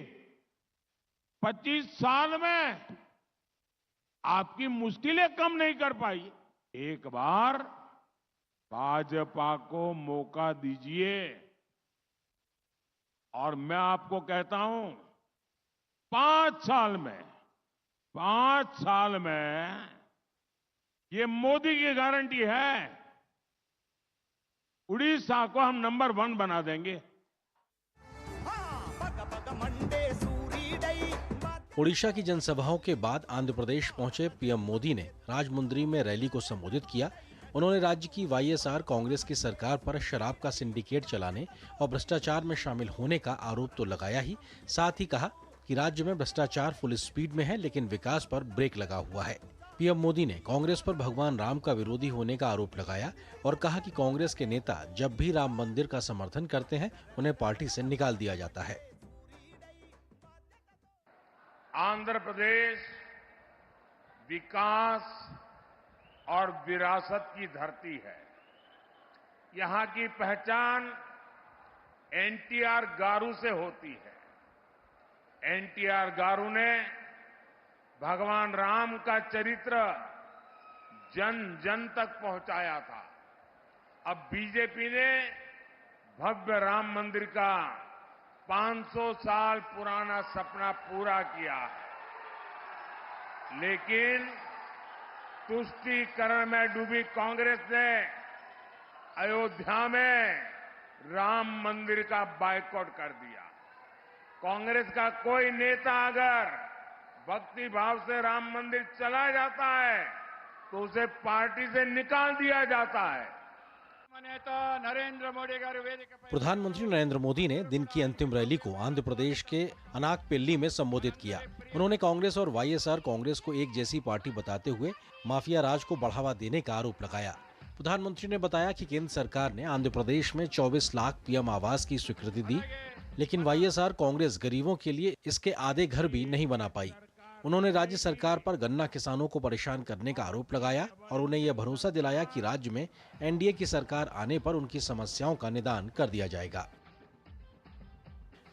25 साल में आपकी मुश्किलें कम नहीं कर पाई। एक बार भाजपा को मौका दीजिए और मैं आपको कहता हूं 5 साल में ये मोदी की गारंटी है, उड़ीसा को हम नंबर 1 बना देंगे। ओडिशा की जनसभाओं के बाद आंध्र प्रदेश पहुंचे पीएम मोदी ने राजमुंद्री में रैली को संबोधित किया। उन्होंने राज्य की वाईएसआर कांग्रेस की सरकार पर शराब का सिंडिकेट चलाने और भ्रष्टाचार में शामिल होने का आरोप तो लगाया ही, साथ ही कहा कि राज्य में भ्रष्टाचार फुल स्पीड में है, लेकिन विकास पर ब्रेक लगा हुआ है। पीएम मोदी ने कांग्रेस पर भगवान राम का विरोधी होने का आरोप लगाया और कहा कि कांग्रेस के नेता जब भी राम मंदिर का समर्थन करते हैं, उन्हें पार्टी से निकाल दिया जाता है। आंध्र प्रदेश विकास और विरासत की धरती है। यहां की पहचान एनटीआर गारू से होती है। एनटीआर गारू ने भगवान राम का चरित्र जन जन तक पहुंचाया था। अब बीजेपी ने भव्य राम मंदिर का 500 साल पुराना सपना पूरा किया है, लेकिन तुष्टीकरण में डूबी कांग्रेस ने अयोध्या में राम मंदिर का बायकॉट कर दिया। कांग्रेस का कोई नेता अगर भक्ति भाव से राम मंदिर चला जाता है तो उसे पार्टी से निकाल दिया जाता है। प्रधानमंत्री नरेंद्र मोदी ने दिन की अंतिम रैली को आंध्र प्रदेश के अनाकपेल्ली में संबोधित किया। उन्होंने कांग्रेस और वाईएसआर कांग्रेस को एक जैसी पार्टी बताते हुए माफिया राज को बढ़ावा देने का आरोप लगाया। प्रधानमंत्री ने बताया कि केंद्र सरकार ने आंध्र प्रदेश में 24 लाख पीएम आवास की स्वीकृति दी, लेकिन वाईएसआर कांग्रेस गरीबों के लिए इसके आधे घर भी नहीं बना पाई। उन्होंने राज्य सरकार पर गन्ना किसानों को परेशान करने का आरोप लगाया और उन्हें यह भरोसा दिलाया कि राज्य में एनडीए की सरकार आने पर उनकी समस्याओं का निदान कर दिया जाएगा।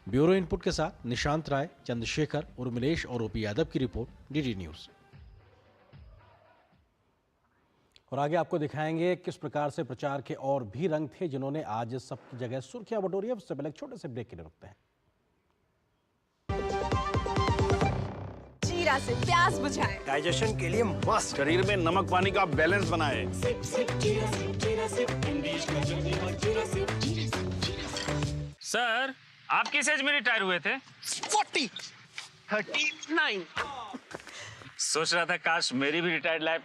ब्यूरो इनपुट के साथ निशांत राय, चंद्रशेखर, उर्मिलेश और ओपी यादव की रिपोर्ट, डीडी न्यूज। और आगे आपको दिखाएंगे किस प्रकार से प्रचार के और भी रंग थे जिन्होंने आज सबकी जगह सुर्खियां बटोरी। अब उससे पहले एक छोटे से ब्रेक के लिए रुकते हैं। जीरा से प्यास बुझाए, डाइजेशन के लिए मस्त, शरीर में नमक पानी का बैलेंस बनाए। सर, आप किस एज में रिटायर हुए थे? 39। सोच रहा था काश मेरी भी रिटायर्ड लाइफ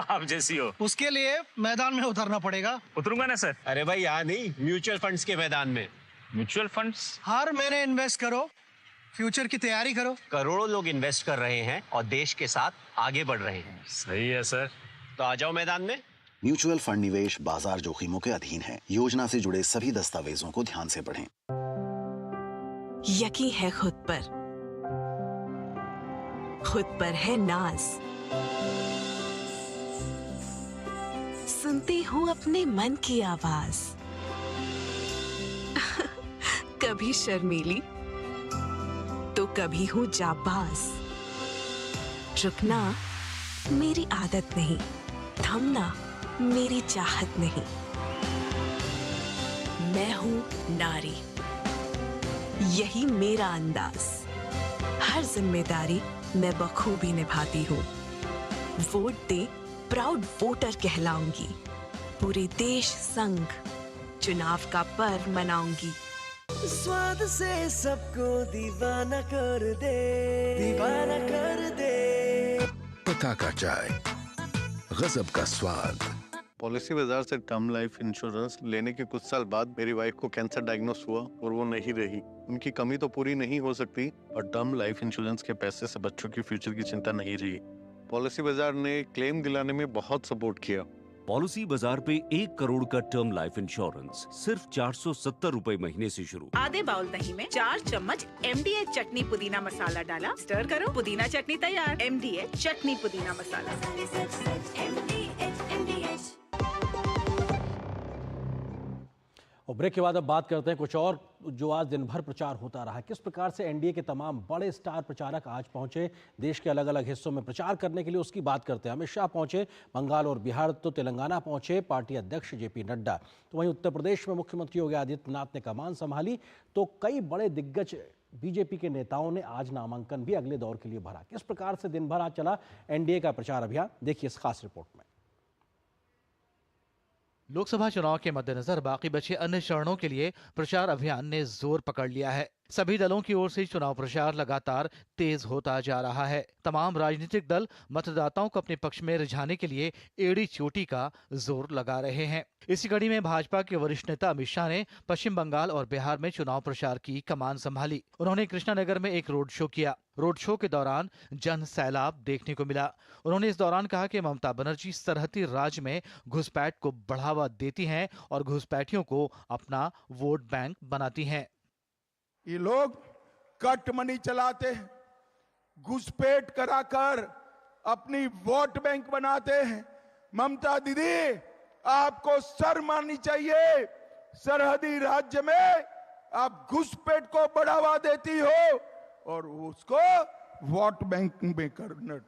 आप जैसी हो। उसके लिए मैदान में उतरना पड़ेगा। उतरूंगा ना सर। अरे भाई यहाँ नहीं, म्यूचुअल फंड्स के मैदान में। Mutual funds? हर महीने इन्वेस्ट करो, फ्यूचर की तैयारी करो। करोड़ों लोग इन्वेस्ट कर रहे हैं और देश के साथ आगे बढ़ रहे हैं। सही है सर। तो आ जाओ मैदान में। म्यूचुअल फंड निवेश बाजार जोखिमों के अधीन है। योजना से जुड़े सभी दस्तावेजों को ध्यान से पढ़ें। यकीन है खुद पर है नाज। सुनती हूँ अपने मन की आवाज। कभी शर्मीली तो कभी हूँ जाबाज। रुकना मेरी आदत नहीं, थमना मेरी चाहत नहीं। मैं हूँ नारी, यही मेरा अंदाज। हर जिम्मेदारी मैं बखूबी निभाती हूँ। वोट दे, प्राउड वोटर कहलाऊंगी। पूरे देश संग चुनाव का पर्व मनाऊंगी। स्वाद से सबको दीवाना कर दे, दीवाना कर दे। पता का चाय, गजब का स्वाद। पॉलिसी बाजार से टर्म लाइफ इंश्योरेंस लेने के कुछ साल बाद मेरी वाइफ को कैंसर डायग्नोस हुआ और वो नहीं रही। उनकी कमी तो पूरी नहीं हो सकती और टर्म लाइफ इंश्योरेंस के पैसे से बच्चों की फ्यूचर की चिंता नहीं रही। पॉलिसी बाजार ने क्लेम दिलाने में बहुत सपोर्ट किया। पॉलिसी बाजार पे 1 करोड़ का टर्म लाइफ इंश्योरेंस सिर्फ 470 रुपए महीने से शुरू। आधे बाउल दही में 4 चम्मच MDH चटनी पुदीना मसाला डाला, स्टर करो, पुदीना चटनी तैयार। MDH चटनी पुदीना मसाला। और ब्रेक के बाद अब बात करते हैं कुछ और जो आज दिन भर प्रचार होता रहा। किस प्रकार से एनडीए के तमाम बड़े स्टार प्रचारक आज पहुंचे देश के अलग अलग हिस्सों में प्रचार करने के लिए, उसकी बात करते हैं। अमित शाह पहुंचे बंगाल और बिहार, तो तेलंगाना पहुंचे पार्टी अध्यक्ष जेपी नड्डा। तो वहीं उत्तर प्रदेश में मुख्यमंत्री योगी आदित्यनाथ ने कमान संभाली, तो कई बड़े दिग्गज बीजेपी के नेताओं ने आज नामांकन भी अगले दौर के लिए भरा। किस प्रकार से दिन भर आज चला एनडीए का प्रचार अभियान, देखिए इस खास रिपोर्ट में। लोकसभा चुनाव के मद्देनजर बाकी बचे अन्य चरणों के लिए प्रचार अभियान ने जोर पकड़ लिया है। सभी दलों की ओर से चुनाव प्रचार लगातार तेज होता जा रहा है। तमाम राजनीतिक दल मतदाताओं को अपने पक्ष में रिझाने के लिए एड़ी चोटी का जोर लगा रहे हैं। इसी कड़ी में भाजपा के वरिष्ठ नेता अमित शाह ने पश्चिम बंगाल और बिहार में चुनाव प्रचार की कमान संभाली। उन्होंने कृष्णानगर में एक रोड शो किया। रोड शो के दौरान जन सैलाब देखने को मिला। उन्होंने इस दौरान कहा कि ममता बनर्जी सरहदी राज्य में घुसपैठ को बढ़ावा देती हैं और घुसपैठियों को अपना वोट बैंक बनाती हैं। ये लोग कट मनी चलाते हैं, घुसपैठ कराकर अपनी वोट बैंक बनाते हैं। ममता दीदी, आपको शर्म आनी चाहिए। सरहदी राज्य में आप घुसपैठ को बढ़ावा देती हो और उसको वोट बैंक में करना।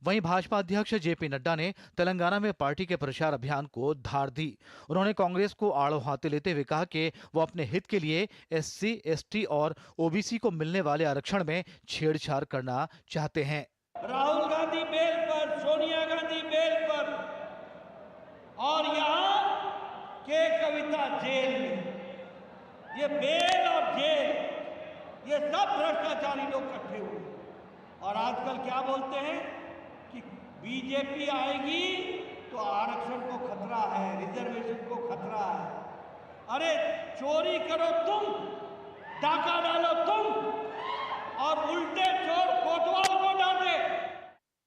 वहीं भाजपा अध्यक्ष जेपी नड्डा ने तेलंगाना में पार्टी के प्रचार अभियान को धार दी। उन्होंने कांग्रेस को आड़ो हाथे लेते हुए कहा कि वो अपने हित के लिए एससी, एसटी और ओबीसी को मिलने वाले आरक्षण में छेड़छाड़ करना चाहते हैं। राहुल गांधी बेल पर, सोनिया गांधी बेल पर और यहाँ के कविता जेल में, ये बेल और जेल, ये सब भ्रष्टाचारी लोग इकट्ठे हुए और आजकल क्या बोलते हैं कि बीजेपी आएगी तो आरक्षण को खतरा है, रिजर्वेशन को खतरा है। अरे चोरी करो तुम, डाका डालो तुम और उल्टे चोर कोतवाल को डांटे।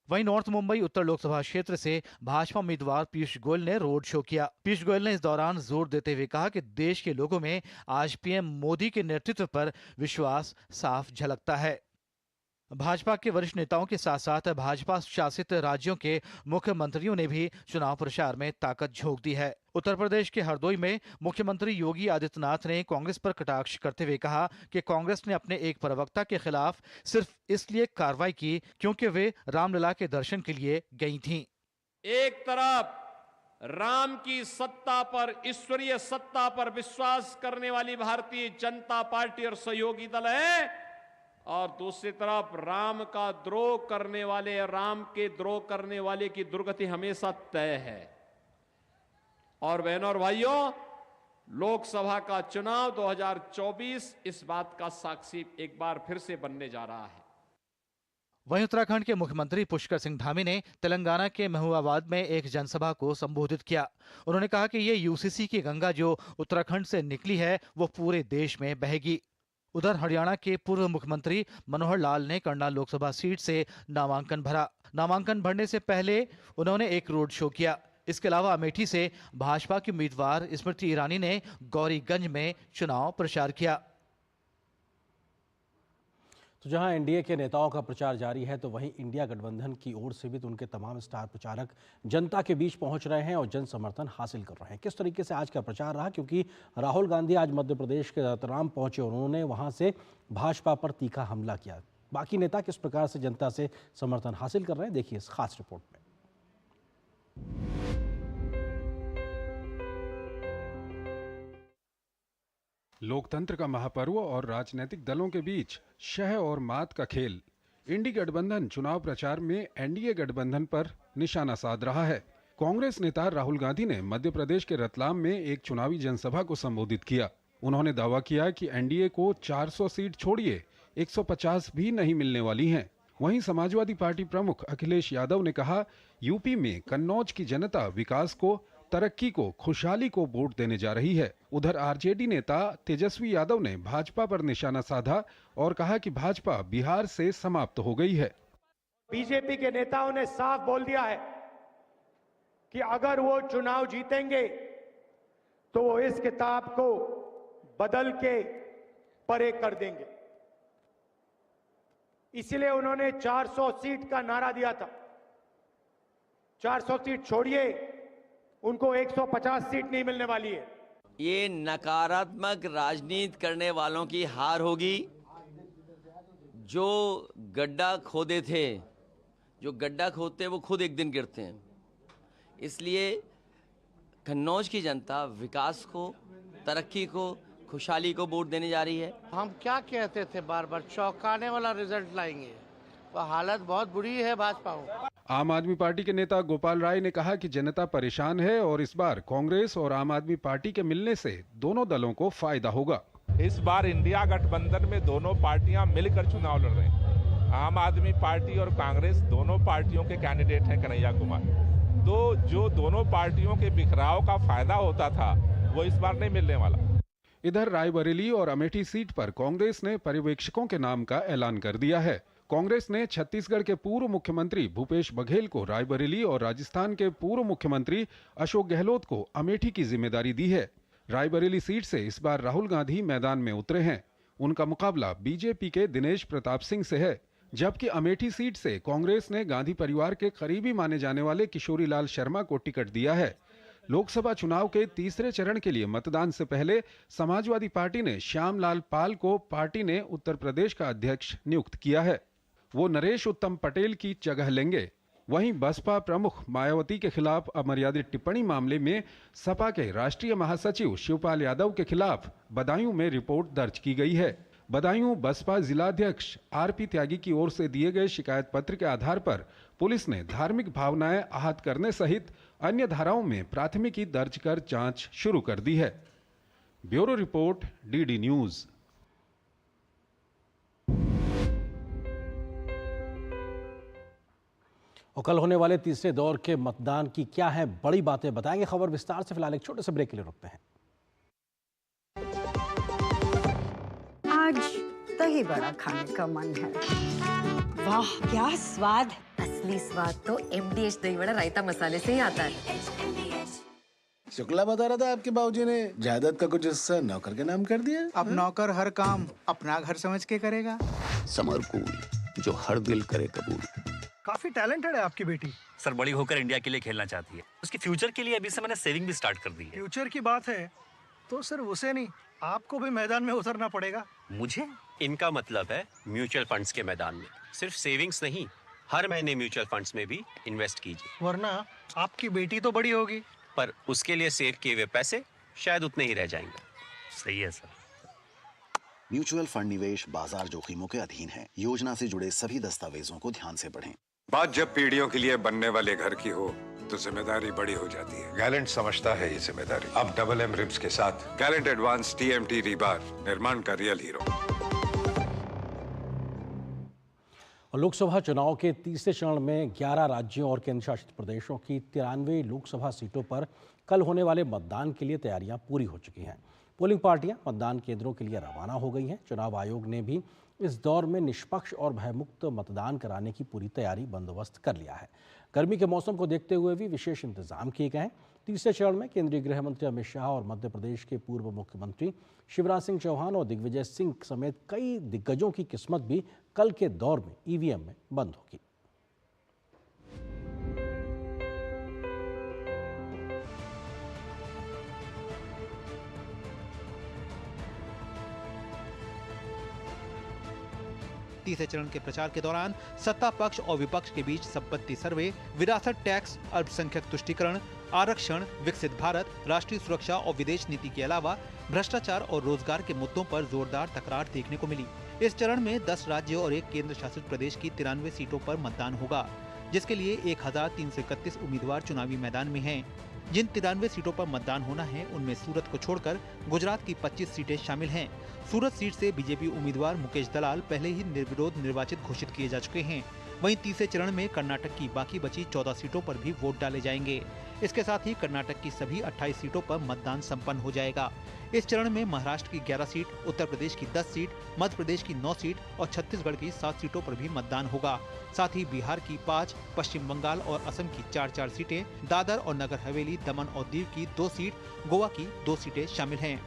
वहीं नॉर्थ मुंबई उत्तर लोकसभा क्षेत्र से भाजपा उम्मीदवार पीयूष गोयल ने रोड शो किया। पीयूष गोयल ने इस दौरान जोर देते हुए कहा कि देश के लोगों में आज पीएम मोदी के नेतृत्व पर विश्वास साफ झलकता है। भाजपा के वरिष्ठ नेताओं के साथ साथ भाजपा शासित राज्यों के मुख्यमंत्रियों ने भी चुनाव प्रचार में ताकत झोंक दी है। उत्तर प्रदेश के हरदोई में मुख्यमंत्री योगी आदित्यनाथ ने कांग्रेस पर कटाक्ष करते हुए कहा कि कांग्रेस ने अपने एक प्रवक्ता के खिलाफ सिर्फ इसलिए कार्रवाई की क्योंकि वे रामलला के दर्शन के लिए गई थीं। एक तरफ राम की सत्ता पर, ईश्वरीय सत्ता पर विश्वास करने वाली भारतीय जनता पार्टी और सहयोगी दल है और दूसरी तरफ राम का द्रोह करने वाले, राम के द्रोह करने वाले की दुर्गति हमेशा तय है। और बहनों और भाइयों, लोकसभा का चुनाव 2024 इस बात का साक्षी एक बार फिर से बनने जा रहा है। वहीं उत्तराखंड के मुख्यमंत्री पुष्कर सिंह धामी ने तेलंगाना के महबूबाबाद में एक जनसभा को संबोधित किया। उन्होंने कहा कि ये यूसीसी की गंगा जो उत्तराखंड से निकली है वो पूरे देश में बहेगी। उधर हरियाणा के पूर्व मुख्यमंत्री मनोहर लाल ने करनाल लोकसभा सीट से नामांकन भरा। नामांकन भरने से पहले उन्होंने एक रोड शो किया। इसके अलावा अमेठी से भाजपा की उम्मीदवार स्मृति ईरानी ने गौरीगंज में चुनाव प्रचार किया। तो जहां एनडीए के नेताओं का प्रचार जारी है, तो वहीं इंडिया गठबंधन की ओर से भी तो उनके तमाम स्टार प्रचारक जनता के बीच पहुंच रहे हैं और जन समर्थन हासिल कर रहे हैं। किस तरीके से आज का प्रचार रहा, क्योंकि राहुल गांधी आज मध्य प्रदेश के रतलाम पहुंचे और उन्होंने वहां से भाजपा पर तीखा हमला किया। बाकी नेता किस प्रकार से जनता से समर्थन हासिल कर रहे हैं, देखिए इस खास रिपोर्ट में। लोकतंत्र का महापर्व और राजनीतिक दलों के बीच शह और मात का खेल। इंडी गठबंधन चुनाव प्रचार में एनडीए गठबंधन पर निशाना साध रहा है। कांग्रेस नेता राहुल गांधी ने मध्य प्रदेश के रतलाम में एक चुनावी जनसभा को संबोधित किया। उन्होंने दावा किया कि एनडीए को 400 सीट छोड़िए 150 भी नहीं मिलने वाली हैं। वहीं समाजवादी पार्टी प्रमुख अखिलेश यादव ने कहा, यूपी में कन्नौज की जनता विकास को, तरक्की को, खुशहाली को वोट देने जा रही है। उधर आरजेडी नेता तेजस्वी यादव ने भाजपा पर निशाना साधा और कहा कि भाजपा बिहार से समाप्त हो गई है। बीजेपी के नेताओं ने साफ बोल दिया है कि अगर वो चुनाव जीतेंगे तो वो इस किताब को बदल के परे कर देंगे। इसलिए उन्होंने 400 सीट का नारा दिया था। 400 सीट छोड़िए, उनको 150 सीट नहीं मिलने वाली है। ये नकारात्मक राजनीति करने वालों की हार होगी। जो गड्ढा खोदे थे, जो गड्ढा खोदते हैं वो खुद एक दिन गिरते हैं। इसलिए कन्नौज की जनता विकास को, तरक्की को, खुशहाली को वोट देने जा रही है। हम क्या कहते थे, बार बार चौंकाने वाला रिजल्ट लाएंगे। तो हालत बहुत बुरी है भाजपा को। आम आदमी पार्टी के नेता गोपाल राय ने कहा कि जनता परेशान है और इस बार कांग्रेस और आम आदमी पार्टी के मिलने से दोनों दलों को फायदा होगा। इस बार इंडिया गठबंधन में दोनों पार्टियां मिलकर चुनाव लड़ रहे हैं। आम आदमी पार्टी और कांग्रेस दोनों पार्टियों के कैंडिडेट हैं कन्हैया कुमार। तो जो दोनों पार्टियों के बिखराव का फायदा होता था वो इस बार नहीं मिलने वाला। इधर रायबरेली और अमेठी सीट पर कांग्रेस ने पर्यवेक्षकों के नाम का ऐलान कर दिया है। कांग्रेस ने छत्तीसगढ़ के पूर्व मुख्यमंत्री भूपेश बघेल को रायबरेली और राजस्थान के पूर्व मुख्यमंत्री अशोक गहलोत को अमेठी की जिम्मेदारी दी है। रायबरेली सीट से इस बार राहुल गांधी मैदान में उतरे हैं। उनका मुकाबला बीजेपी के दिनेश प्रताप सिंह से है, जबकि अमेठी सीट से कांग्रेस ने गांधी परिवार के करीबी माने जाने वाले किशोरी लाल शर्मा को टिकट दिया है। लोकसभा चुनाव के तीसरे चरण के लिए मतदान से पहले समाजवादी पार्टी ने श्यामलाल पाल को पार्टी ने उत्तर प्रदेश का अध्यक्ष नियुक्त किया है। वो नरेश उत्तम पटेल की जगह लेंगे। वहीं बसपा प्रमुख मायावती के खिलाफ अमर्यादित टिप्पणी मामले में सपा के राष्ट्रीय महासचिव शिवपाल यादव के खिलाफ बदायूं में रिपोर्ट दर्ज की गई है। बदायूं बसपा जिलाध्यक्ष आरपी त्यागी की ओर से दिए गए शिकायत पत्र के आधार पर पुलिस ने धार्मिक भावनाएं आहत करने सहित अन्य धाराओं में प्राथमिकी दर्ज कर जांच शुरू कर दी है। Bureau report, DD news. और कल होने वाले तीसरे दौर के मतदान की क्या है बड़ी बातें, बताएंगे खबर विस्तार से। फिलहाल एक छोटे से ब्रेक के लिए रुकते हैं। आज दही बड़ा खाने का मन है। वाह क्या स्वाद! असली स्वाद तो MDH दही बड़ा रायता मसाले से ही आता है। शुक्ला बता रहा था आपके बाबूजी ने जायदाद का कुछ हिस्सा नौकर के नाम कर दिया। अब नौकर हर काम अपना घर समझ के करेगा। समर कूल, जो हर दिल करे कबूल। काफी टैलेंटेड है आपकी बेटी। सर बड़ी होकर इंडिया के लिए खेलना चाहती है। उसके फ्यूचर के लिए अभी से मैंने सेविंग भी स्टार्ट कर दी है। फ्यूचर की बात है तो सिर्फ उसे नहीं, आपको भी मैदान में उतरना पड़ेगा। मुझे? इनका मतलब है म्यूचुअल फंड्स के मैदान में। सिर्फ सेविंग्स नहीं, हर महीने म्यूचुअल फंड्स में भी इन्वेस्ट कीजिए। वरना आपकी बेटी तो बड़ी होगी, पर उसके लिए सेव किए हुए पैसे शायद उतने ही रह जाएंगे। सही है सर। म्यूचुअल फंड निवेश बाजार जोखिमों के अधीन है। योजना से जुड़े सभी दस्तावेजों को ध्यान से पढ़ें। बात जब पीढ़ियों के लिए बनने वाले घर की हो तो जिम्मेदारी बड़ी हो जाती है। गैलेंट समझता है ये जिम्मेदारी। अब डबल M रिब्स के साथ गैलेंट एडवांस TMT रीबार, निर्माण का रियल हीरो। और लोकसभा चुनाव के तीसरे चरण में 11 राज्यों और केंद्र शासित प्रदेशों की 93 लोकसभा सीटों पर कल होने वाले मतदान के लिए तैयारियां पूरी हो चुकी हैं। पोलिंग पार्टियां मतदान केंद्रों के लिए रवाना हो गई हैं। चुनाव आयोग ने भी इस दौर में निष्पक्ष और भयमुक्त मतदान कराने की पूरी तैयारी बंदोबस्त कर लिया है। गर्मी के मौसम को देखते हुए भी विशेष इंतजाम किए गए हैं। तीसरे चरण में केंद्रीय गृह मंत्री अमित शाह और मध्य प्रदेश के पूर्व मुख्यमंत्री शिवराज सिंह चौहान और दिग्विजय सिंह समेत कई दिग्गजों की किस्मत भी कल के दौर में EVM में बंद होगी। तीसरे चरण के प्रचार के दौरान सत्ता पक्ष और विपक्ष के बीच संपत्ति सर्वे, विरासत टैक्स, अल्पसंख्यक तुष्टीकरण, आरक्षण, विकसित भारत, राष्ट्रीय सुरक्षा और विदेश नीति के अलावा भ्रष्टाचार और रोजगार के मुद्दों पर जोरदार तकरार देखने को मिली। इस चरण में 10 राज्यों और एक केंद्र शासित प्रदेश की 93 सीटों पर मतदान होगा, जिसके लिए 1331 उम्मीदवार चुनावी मैदान में हैं। जिन 93 सीटों पर मतदान होना है उनमें सूरत को छोड़कर गुजरात की 25 सीटें शामिल हैं। सूरत सीट से बीजेपी उम्मीदवार मुकेश दलाल पहले ही निर्विरोध निर्वाचित घोषित किए जा चुके हैं। वहीं तीसरे चरण में कर्नाटक की बाकी बची 14 सीटों पर भी वोट डाले जाएंगे। इसके साथ ही कर्नाटक की सभी 28 सीटों पर मतदान संपन्न हो जाएगा। इस चरण में महाराष्ट्र की 11 सीट, उत्तर प्रदेश की 10 सीट, मध्य प्रदेश की 9 सीट और छत्तीसगढ़ की 7 सीटों पर भी मतदान होगा। साथ ही बिहार की 5, पश्चिम बंगाल और असम की 4-4 सीटें, दादर और नगर हवेली, दमन और दीव की 2 सीट, गोवा की 2 सीटें शामिल हैं।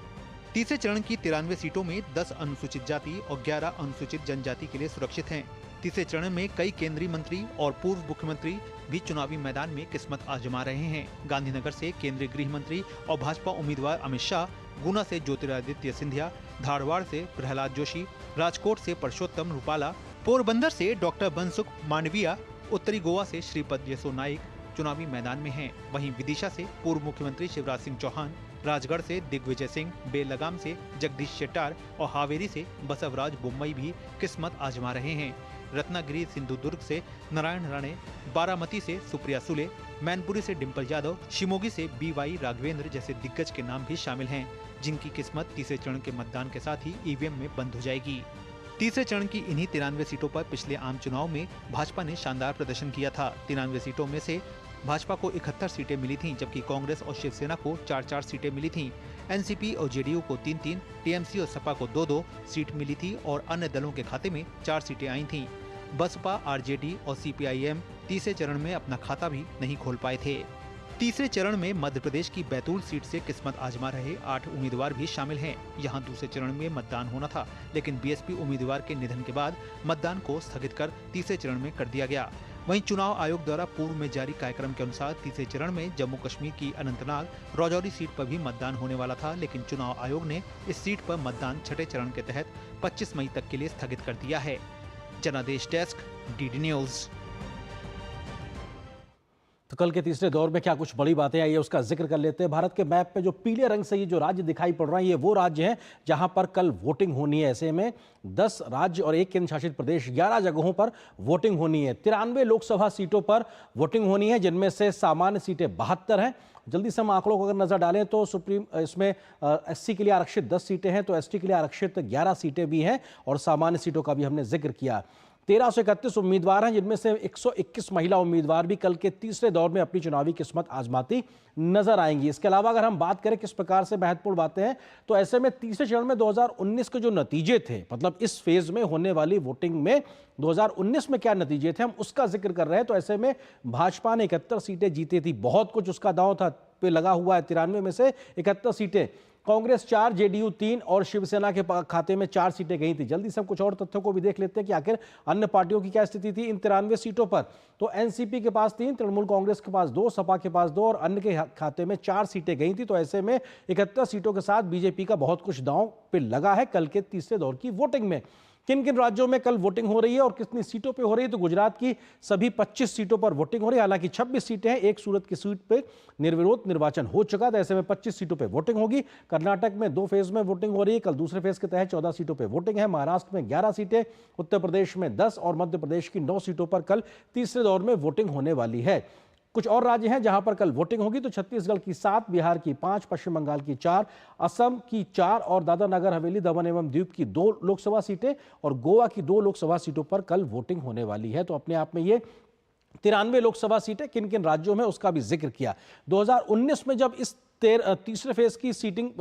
तीसरे चरण की 93 सीटों में 10 अनुसूचित जाति और 11 अनुसूचित जनजाति के लिए सुरक्षित हैं। तीसरे चरण में कई केंद्रीय मंत्री और पूर्व मुख्यमंत्री भी चुनावी मैदान में किस्मत आजमा रहे हैं। गांधीनगर से केंद्रीय गृह मंत्री और भाजपा उम्मीदवार अमित शाह, गुना से ज्योतिरादित्य सिंधिया, धारवाड़ से प्रहलाद जोशी, राजकोट से परषोत्तम रूपाला, पोरबंदर से डॉक्टर बनसुख मांडविया, उत्तरी गोवा से श्रीपद येसो नाइक चुनावी मैदान में हैं। वहीं विदिशा से पूर्व मुख्यमंत्री शिवराज सिंह चौहान, राजगढ़ से दिग्विजय सिंह, बेलगाम से जगदीश शेट्टार और हावेरी से बसवराज बोम्मई भी किस्मत आजमा रहे हैं। रत्नागिरी सिंधुदुर्ग से नारायण राणे, बारामती से सुप्रिया सुले, मैनपुरी से डिम्पल यादव, शिमोगी से BY राघवेंद्र जैसे दिग्गज के नाम भी शामिल हैं, जिनकी किस्मत तीसरे चरण के मतदान के साथ ही EVM में बंद हो जाएगी। तीसरे चरण की इन्हीं 93 सीटों पर पिछले आम चुनाव में भाजपा ने शानदार प्रदर्शन किया था। 93 सीटों में से भाजपा को 71 सीटें मिली थीं, जबकि कांग्रेस और शिवसेना को 4-4 सीटें मिली थीं। NCP और JDU को 3-3, TMC और सपा को 2-2 सीट मिली थी और अन्य दलों के खाते में 4 सीटें आई थीं। बसपा, RJD और CPIM तीसरे चरण में अपना खाता भी नहीं खोल पाए थे। तीसरे चरण में मध्य प्रदेश की बैतूल सीट से किस्मत आजमा रहे 8 उम्मीदवार भी शामिल हैं। यहां दूसरे चरण में मतदान होना था, लेकिन BSP उम्मीदवार के निधन के बाद मतदान को स्थगित कर तीसरे चरण में कर दिया गया। वहीं चुनाव आयोग द्वारा पूर्व में जारी कार्यक्रम के अनुसार तीसरे चरण में जम्मू कश्मीर की अनंतनाग राजौरी सीट पर भी मतदान होने वाला था, लेकिन चुनाव आयोग ने इस सीट पर मतदान छठे चरण के तहत 25 मई तक के लिए स्थगित कर दिया है। जनादेश डेस्क, DD न्यूज। तो कल के तीसरे दौर में क्या कुछ बड़ी बातें आई है उसका जिक्र कर लेते हैं। भारत के मैप पे जो पीले रंग से ये जो राज्य दिखाई पड़ रहा है, ये वो राज्य हैं जहां पर कल वोटिंग होनी है। ऐसे में 10 राज्य और 1 केंद्र शासित प्रदेश 11 जगहों पर वोटिंग होनी है। 93 लोकसभा सीटों पर वोटिंग होनी है, जिनमें से सामान्य सीटें 72 हैं। जल्दी से हम आंकड़ों को अगर नजर डालें तो इसमें SC के लिए आरक्षित 10 सीटें हैं, तो ST के लिए आरक्षित 11 सीटें भी हैं और सामान्य सीटों का भी हमने जिक्र किया। 1331 उम्मीदवार हैं, जिनमें से 121 महिला उम्मीदवार भी कल के तीसरे दौर में अपनी चुनावी किस्मत आजमाती नजर आएंगी। इसके अलावा अगर हम बात करें किस प्रकार से महत्वपूर्ण बातें हैं, तो ऐसे में तीसरे चरण में 2019 के जो नतीजे थे, मतलब इस फेज में होने वाली वोटिंग में 2019 में क्या नतीजे थे, हम उसका जिक्र कर रहे हैं। तो ऐसे में भाजपा ने 71 सीटें जीती थी, बहुत कुछ उसका दांव था पे लगा हुआ है। 93 में से 71 सीटें, कांग्रेस 4, JDU 3 और शिवसेना के खाते में 4 सीटें गई थी। जल्दी से हम कुछ और तथ्यों को भी देख लेते हैं कि आखिर अन्य पार्टियों की क्या स्थिति थी इन 93 सीटों पर। तो NCP के पास 3, तृणमूल कांग्रेस के पास 2, सपा के पास 2 और अन्य के खाते में 4 सीटें गई थी। तो ऐसे में 71 सीटों के साथ BJP का बहुत कुछ दांव पे लगा है कल के तीसरे दौर की वोटिंग में। किन किन राज्यों में कल वोटिंग हो रही है और कितनी सीटों पे हो रही है, तो गुजरात की सभी 25 सीटों पर वोटिंग हो रही है। हालांकि 26 सीटें हैं, एक सूरत की सीट पे निर्विरोध निर्वाचन हो चुका था, ऐसे में 25 सीटों पे वोटिंग होगी। कर्नाटक में 2 फेज में वोटिंग हो रही है, कल दूसरे फेज के तहत 14 सीटों पर वोटिंग है। महाराष्ट्र में 11 सीटें, उत्तर प्रदेश में 10 और मध्य प्रदेश की 9 सीटों पर कल तीसरे दौर में वोटिंग होने वाली है। कुछ और राज्य हैं जहां पर कल वोटिंग होगी, तो छत्तीसगढ़ की 7, बिहार की 5, पश्चिम बंगाल की 4, असम की 4 और दादरा नगर हवेली, दमन एवं दीव की 2 लोकसभा सीटें और गोवा की 2 लोकसभा सीटों पर कल वोटिंग होने वाली है। तो अपने आप में ये 93 लोकसभा सीटें किन किन राज्यों में उसका भी जिक्र किया। 2019 में जब इस तीसरे फेज की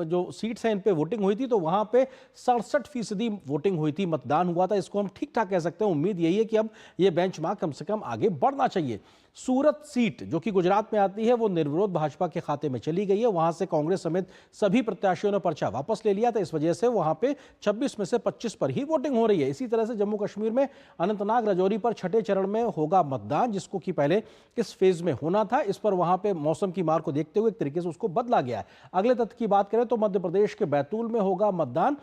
जो सीट्स हैं इन पे वोटिंग हुई थी, तो वहां पे 67% वोटिंग हुई थी, मतदान हुआ था। इसको हम ठीक ठाक कह सकते हैं। उम्मीद यही है कि अब ये बेंचमार्क कम से कम आगे बढ़ना चाहिए। सूरत सीट जो कि गुजरात में आती है, वो निर्विरोध भाजपा के खाते में चली गई है। वहां से कांग्रेस समेत सभी प्रत्याशियों ने पर्चा वापस ले लिया था, इस वजह से वहां पे 26 में से 25 पर ही वोटिंग हो रही है। इसी तरह से जम्मू कश्मीर में अनंतनाग राजौरी पर छठे चरण में होगा मतदान, जिसको कि पहले इस फेज में होना था। इस पर वहां पे मौसम की मार को देखते हुए एक तरीके से उसको बदला गया है। अगले तथ्य की बात करें तो मध्य प्रदेश के बैतूल में होगा मतदान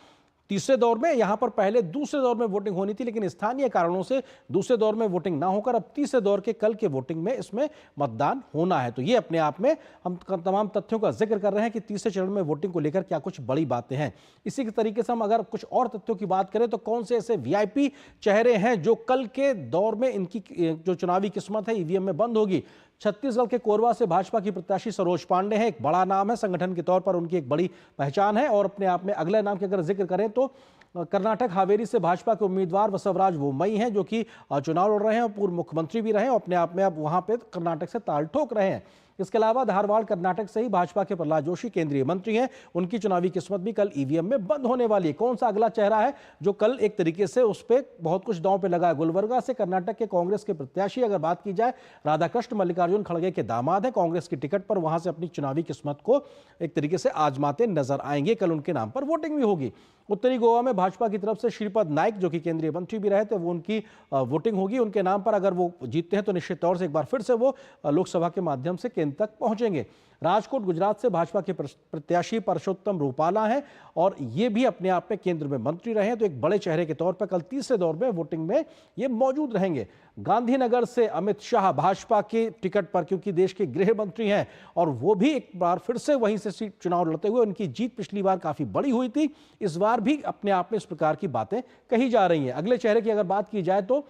तीसरे दौर में। यहां पर पहले दूसरे दौर में वोटिंग होनी थी, लेकिन स्थानीय कारणों से दूसरे दौर में वोटिंग ना होकर अब तीसरे दौर के कल के वोटिंग में इसमें मतदान होना है। तो ये अपने आप में हम तमाम तथ्यों का जिक्र कर रहे हैं कि तीसरे चरण में वोटिंग को लेकर क्या कुछ बड़ी बातें हैं। इसी के तरीके से हम अगर कुछ और तथ्यों की बात करें तो कौन से ऐसे VIP चेहरे हैं जो कल के दौर में इनकी जो चुनावी किस्मत है EVM में बंद होगी। छत्तीसगढ़ के कोरबा से भाजपा की प्रत्याशी सरोज पांडे हैं, एक बड़ा नाम है, संगठन के तौर पर उनकी एक बड़ी पहचान है। और अपने आप में अगले नाम की अगर जिक्र करें तो कर्नाटक हावेरी से भाजपा के उम्मीदवार बसवराज बोम्मई हैं, जो कि चुनाव लड़ रहे हैं और पूर्व मुख्यमंत्री भी रहे और अपने आप में अब वहां पे कर्नाटक से ताल ठोक रहे हैं। इसके अलावा धारवाड़ कर्नाटक से ही भाजपा के प्रहलाद जोशी केंद्रीय मंत्री हैं, उनकी चुनावी किस्मत भी कल ईवीएम में बंद होने वाली है। कौन सा अगला चेहरा है जो कल एक तरीके से उस पर बहुत कुछ दांव पे लगा है? गुलबर्गा से कर्नाटक के कांग्रेस के प्रत्याशी अगर बात की जाए, राधाकृष्ण मल्लिकार्जुन खड़गे के दामाद है, कांग्रेस की टिकट पर वहां से अपनी चुनावी किस्मत को एक तरीके से आजमाते नजर आएंगे। कल उनके नाम पर वोटिंग भी होगी। उत्तरी गोवा में भाजपा की तरफ से श्रीपद नाइक जो कि केंद्रीय मंत्री भी रहे थे, वो उनकी वोटिंग होगी। उनके नाम पर अगर वो जीतते हैं तो निश्चित तौर से एक बार फिर से वो लोकसभा के माध्यम से केंद्र तक पहुंचेंगे। राजकोट गुजरात से भाजपा के प्रत्याशी परषोत्तम रूपाला हैं और ये भी अपने आप में केंद्र में मंत्री रहे हैं, तो एक बड़े चेहरे के तौर पर कल तीसरे दौर में वोटिंग में ये मौजूद रहेंगे। गांधीनगर से अमित शाह भाजपा के टिकट पर, क्योंकि देश के गृह मंत्री हैं और वो भी एक बार फिर से वहीं से सीट चुनाव लड़ते हुए, उनकी जीत पिछली बार काफी बड़ी हुई थी, इस बार भी अपने आप में इस प्रकार की बातें कही जा रही हैं। अगले चेहरे की अगर बात की जाए तो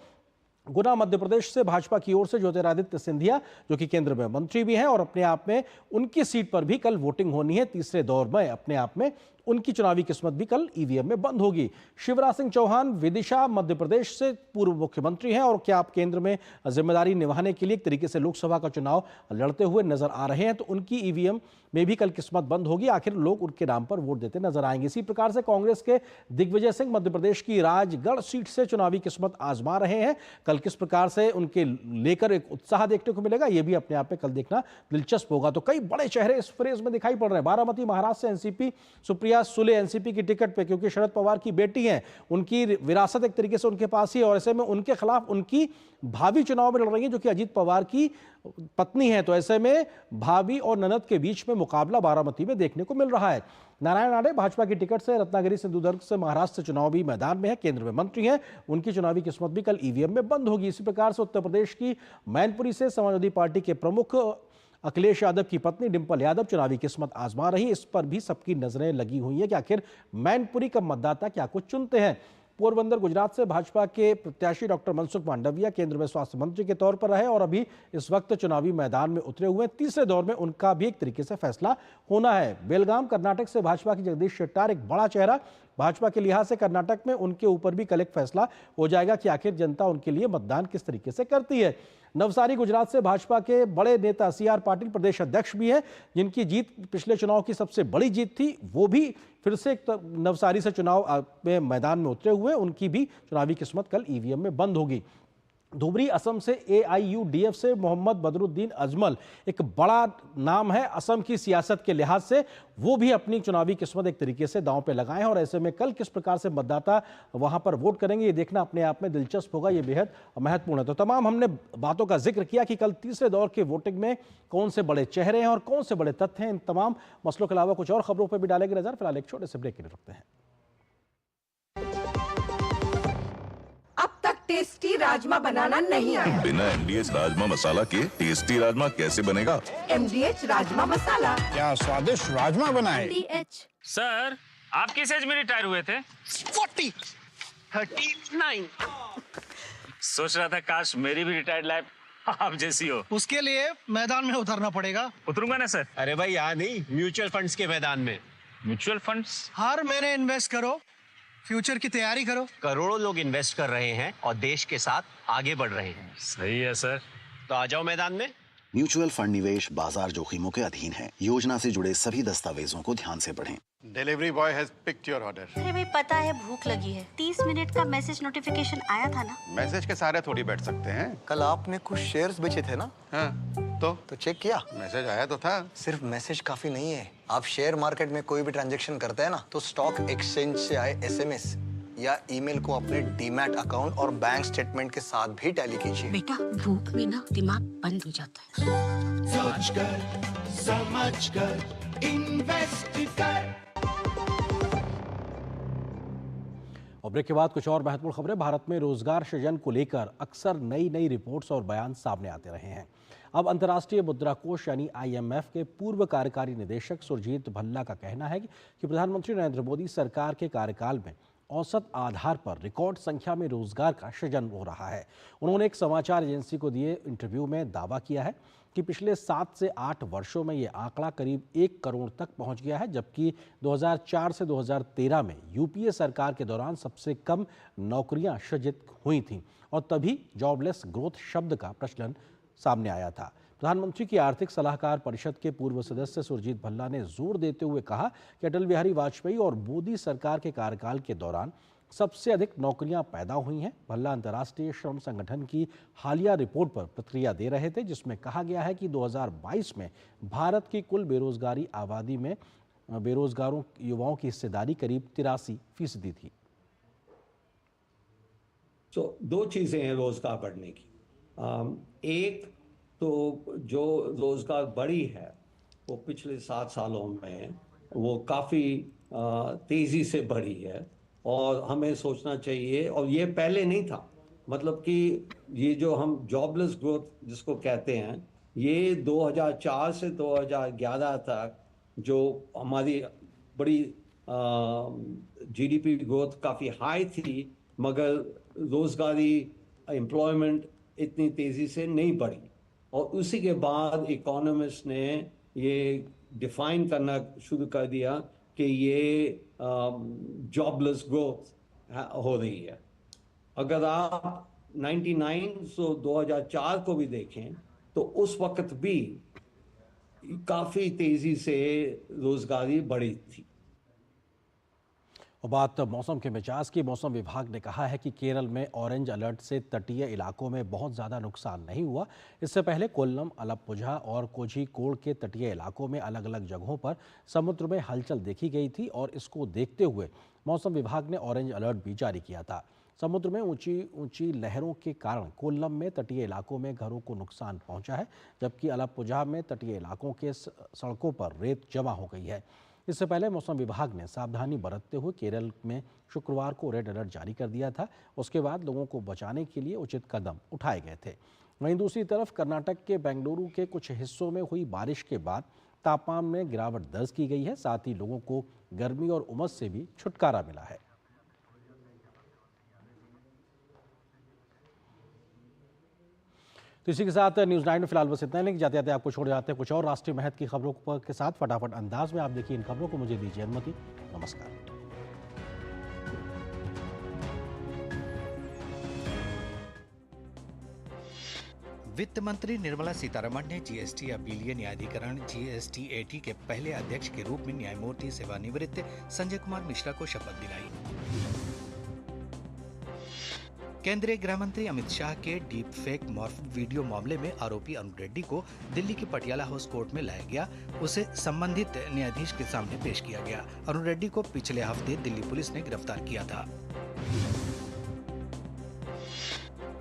गुना मध्य प्रदेश से भाजपा की ओर से ज्योतिरादित्य सिंधिया जो कि केंद्र में मंत्री भी हैं और अपने आप में उनकी सीट पर भी कल वोटिंग होनी है। तीसरे दौर में अपने आप में उनकी चुनावी किस्मत भी कल ईवीएम में बंद होगी। शिवराज सिंह चौहान विदिशा मध्य प्रदेश से पूर्व मुख्यमंत्री हैं और क्या आप केंद्र में जिम्मेदारी निभाने के लिए एक तरीके से लोकसभा का चुनाव लड़ते हुए नजर आ रहे हैं, तो उनकी ईवीएम में भी कल किस्मत बंद होगी। आखिर लोग उनके नाम पर वोट देते नजर आएंगे। इसी प्रकार से कांग्रेस के दिग्विजय सिंह मध्य प्रदेश की राजगढ़ सीट से चुनावी किस्मत आजमा रहे हैं। कल किस प्रकार से उनके लेकर एक उत्साह देखने को मिलेगा, यह भी अपने आप में कल देखना दिलचस्प होगा। तो कई बड़े चेहरे इस फ्रेज में दिखाई पड़ रहे हैं। बारामती महाराष्ट्र से एनसीपी सुप्रिया सुले एनसीपी की टिकट पे, क्योंकि शरद पवार की बेटी हैं, उनकी विरासत एक तरीके से उनके पास ही, और ऐसे में उनके खिलाफ उनकी भाभी चुनाव में लड़ रही है जो कि अजीत पवार की पत्नी है। तो ऐसे में भाभी और ननद के बीच में मुकाबला बारामती में देखने को मिल रहा है। नारायण आडे भाजपा की टिकट से रत्नागिरी सिंधुदुर्ग से महाराष्ट्र से चुनावी मैदान में है, केंद्र में मंत्री हैं, उनकी चुनावी किस्मत भी कल ईवीएम में बंद होगी। इसी प्रकार से उत्तर प्रदेश की मैनपुरी से समाजवादी पार्टी के प्रमुख अखिलेश यादव की पत्नी डिंपल यादव चुनावी किस्मत आजमा रही है। इस पर भी सबकी नजरें लगी हुई है कि आखिर मैनपुरी का मतदाता क्या कुछ चुनते हैं। पोरबंदर गुजरात से भाजपा के प्रत्याशी डॉक्टर मनसुख मांडविया केंद्र में स्वास्थ्य मंत्री के तौर पर रहे और अभी इस वक्त चुनावी मैदान में उतरे हुए हैं। तीसरे दौर में उनका भी एक तरीके से फैसला होना है। बेलगाम कर्नाटक से भाजपा की जगदीश शेट्टार एक बड़ा चेहरा, भाजपा के लिहाज से कर्नाटक में उनके ऊपर भी कल एक फैसला हो जाएगा कि आखिर जनता उनके लिए मतदान किस तरीके से करती है। नवसारी गुजरात से भाजपा के बड़े नेता सीआर पाटिल प्रदेश अध्यक्ष भी हैं, जिनकी जीत पिछले चुनाव की सबसे बड़ी जीत थी, वो भी फिर से नवसारी से चुनाव में मैदान में उतरे हुए, उनकी भी चुनावी किस्मत कल ईवीएम में बंद होगी। धुबरी असम से AIUDF से मोहम्मद बदरुद्दीन अजमल एक बड़ा नाम है असम की सियासत के लिहाज से, वो भी अपनी चुनावी किस्मत एक तरीके से दांव पे लगाए हैं और ऐसे में कल किस प्रकार से मतदाता वहां पर वोट करेंगे ये देखना अपने आप में दिलचस्प होगा, ये बेहद महत्वपूर्ण है। तो तमाम हमने बातों का जिक्र किया कि कल तीसरे दौर के वोटिंग में कौन से बड़े चेहरे हैं और कौन से बड़े तथ्य हैं। इन तमाम मसलों के अलावा कुछ और खबरों पर भी डालेंगे नजर। फिलहाल एक छोटे से ब्रेक के लिए रुकते हैं। टेस्टी राजमा बनाना नहीं आया। बिना MDH राजमा मसाला के टेस्टी राजमा कैसे बनेगा? MDH राजमा मसाला। क्या स्वादिष्ट राजमा बनाए। MDH। सर, आप किस एज में रिटायर हुए थे? 39। सोच रहा था काश मेरी भी रिटायर्ड लाइफ आप जैसी हो। उसके लिए मैदान में उतरना पड़ेगा। उतरूंगा ना सर। अरे भाई यहाँ नहीं, म्यूचुअल फंड्स के मैदान में। Mutual funds? हर महीने इन्वेस्ट करो, फ्यूचर की तैयारी करो। करोड़ों लोग इन्वेस्ट कर रहे हैं और देश के साथ आगे बढ़ रहे हैं। सही है सर। तो आ जाओ मैदान में। म्यूचुअल फंड निवेश बाजार जोखिमों के अधीन है। योजना से जुड़े सभी दस्तावेजों को ध्यान से पढ़ें। Delivery boy has picked your order. अरे भाई पता है भूख लगी है। 30 मिनट का मैसेज नोटिफिकेशन आया था ना। मैसेज के सारे थोड़ी बैठ सकते हैं। कल आपने कुछ शेयर्स बेचे थे ना? हाँ, तो चेक किया? मैसेज आया तो था। सिर्फ मैसेज काफी नहीं है। आप शेयर मार्केट में कोई भी ट्रांजैक्शन करते हैं ना, तो स्टॉक एक्सचेंज से आए SMS या ईमेल को अपने डीमैट अकाउंट और बैंक स्टेटमेंट के साथ भी टैली कीजिए। बेटा भूख में ना दिमाग बंद हो जाता है। सोचकर समझकर इन्वेस्ट कर। और ब्रेक के बाद कुछ और महत्वपूर्ण खबरें। भारत में रोजगार सृजन को लेकर अक्सर नई रिपोर्ट्स और बयान सामने आते रहे हैं। अब अंतर्राष्ट्रीय मुद्रा कोष यानी IMF के पूर्व कार्यकारी निदेशक सुरजीत भल्ला का कहना है कि प्रधानमंत्री नरेंद्र मोदी सरकार के कार्यकाल में औसत आधार पर रिकॉर्ड संख्या में रोजगार का सृजन हो रहा है। उन्होंने एक समाचार एजेंसी को दिए इंटरव्यू में दावा किया है कि पिछले 7 से 8 वर्षों में ये आंकड़ा करीब 1 करोड़ तक पहुंच गया है, जबकि 2004 से 2013 में UPA सरकार के दौरान सबसे कम नौकरियां सृजित हुई थीं और तभी जॉबलेस ग्रोथ शब्द का प्रचलन सामने आया था। प्रधानमंत्री की आर्थिक सलाहकार परिषद के पूर्व सदस्य सुरजीत भल्ला ने जोर देते हुए कहा कि अटल बिहारी वाजपेयी और मोदी सरकार के कार्यकाल के दौरान सबसे अधिक नौकरियां पैदा हुई हैं। भल्ला अंतर्राष्ट्रीय श्रम संगठन की हालिया रिपोर्ट पर प्रतिक्रिया दे रहे थे, जिसमें कहा गया है कि 2022 में भारत की कुल बेरोजगारी आबादी में बेरोजगारों युवाओं की हिस्सेदारी करीब 83% थी। तो दो चीज़ें हैं रोजगार बढ़ने की। एक तो जो रोजगार बढ़ी है वो पिछले 7 सालों में वो काफ़ी तेज़ी से बढ़ी है और हमें सोचना चाहिए, और ये पहले नहीं था, मतलब कि ये जो हम जॉबलेस ग्रोथ जिसको कहते हैं, ये 2004 से 2011 तक जो हमारी बड़ी जीडीपी ग्रोथ काफ़ी हाई थी, मगर रोजगारी एम्प्लॉयमेंट इतनी तेज़ी से नहीं बढ़ी। और उसी के बाद इकोनॉमिस्ट ने ये डिफाइन करना शुरू कर दिया कि ये जॉबलेस ग्रोथ हो रही है। अगर आप 2004 को भी देखें तो उस वक्त भी काफ़ी तेज़ी से रोजगारी बढ़ी थी। और बात मौसम के मिजाज की। मौसम विभाग ने कहा है कि केरल में ऑरेंज अलर्ट से तटीय इलाकों में बहुत ज़्यादा नुकसान नहीं हुआ। इससे पहले कोल्लम, अलप्पुझा और कोझिकोड के तटीय इलाकों में अलग अलग जगहों पर समुद्र में हलचल देखी गई थी और इसको देखते हुए मौसम विभाग ने ऑरेंज अलर्ट भी जारी किया था। समुद्र में ऊंची लहरों के कारण कोल्लम में तटीय इलाकों में घरों को नुकसान पहुंचा है, जबकि अलप्पुझा में तटीय इलाकों के सड़कों पर रेत जमा हो गई है। इससे पहले मौसम विभाग ने सावधानी बरतते हुए केरल में शुक्रवार को रेड अलर्ट जारी कर दिया था। उसके बाद लोगों को बचाने के लिए उचित कदम उठाए गए थे। वहीं दूसरी तरफ कर्नाटक के बेंगलुरु के कुछ हिस्सों में हुई बारिश के बाद तापमान में गिरावट दर्ज की गई है। साथ ही लोगों को गर्मी और उमस से भी छुटकारा मिला है। तो इसी के साथ न्यूज़ 9 में फिलहाल बस इतना ही। लेकिन जाते जाते आपको छोड़ जाते हैं कुछ और राष्ट्रीय महत्व की खबरों के साथ। फटाफट अंदाज में आप देखिए इन खबरों को। मुझे दीजिए अनुमति। नमस्कार। वित्त मंत्री निर्मला सीतारमण ने जीएसटी अपीलीय न्यायाधिकरण जीएसटीएटी के पहले अध्यक्ष के रूप में न्यायमूर्ति सेवानिवृत्त संजय कुमार मिश्रा को शपथ दिलाई। केंद्रीय गृह मंत्री अमित शाह के डीप फेक मॉर्फ वीडियो मामले में आरोपी अरुण रेड्डी को दिल्ली की पटियाला हाउस कोर्ट में लाया गया। उसे संबंधित न्यायाधीश के सामने पेश किया गया। अरुण रेड्डी को पिछले हफ्ते दिल्ली पुलिस ने गिरफ्तार किया था।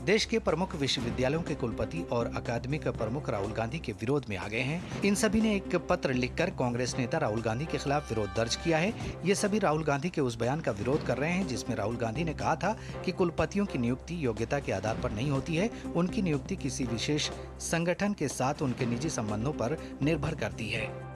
देश के प्रमुख विश्वविद्यालयों के कुलपति और अकादमिक प्रमुख राहुल गांधी के विरोध में आ गए हैं। इन सभी ने एक पत्र लिखकर कांग्रेस नेता राहुल गांधी के खिलाफ विरोध दर्ज किया है। ये सभी राहुल गांधी के उस बयान का विरोध कर रहे हैं जिसमें राहुल गांधी ने कहा था कि कुलपतियों की नियुक्ति योग्यता के आधार पर नहीं होती है। उनकी नियुक्ति किसी विशेष संगठन के साथ उनके निजी संबंधों पर निर्भर करती है।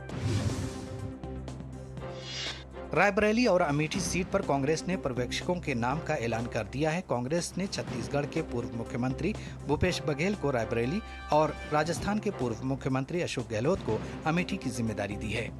रायबरेली और अमेठी सीट पर कांग्रेस ने पर्यवेक्षकों के नाम का ऐलान कर दिया है। कांग्रेस ने छत्तीसगढ़ के पूर्व मुख्यमंत्री भूपेश बघेल को रायबरेली और राजस्थान के पूर्व मुख्यमंत्री अशोक गहलोत को अमेठी की जिम्मेदारी दी है।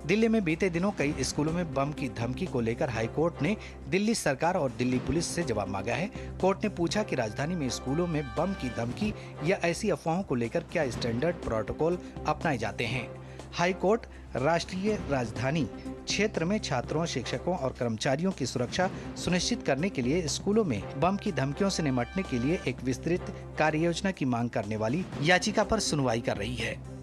दिल्ली में बीते दिनों कई स्कूलों में बम की धमकी को लेकर हाईकोर्ट ने दिल्ली सरकार और दिल्ली पुलिस से जवाब मांगा है। कोर्ट ने पूछा कि राजधानी में स्कूलों में बम की धमकी या ऐसी अफवाहों को लेकर क्या स्टैंडर्ड प्रोटोकॉल अपनाए जाते हैं। हाई कोर्ट राष्ट्रीय राजधानी क्षेत्र में छात्रों, शिक्षकों और कर्मचारियों की सुरक्षा सुनिश्चित करने के लिए स्कूलों में बम की धमकियों से निपटने के लिए एक विस्तृत कार्ययोजना की मांग करने वाली याचिका पर सुनवाई कर रही है।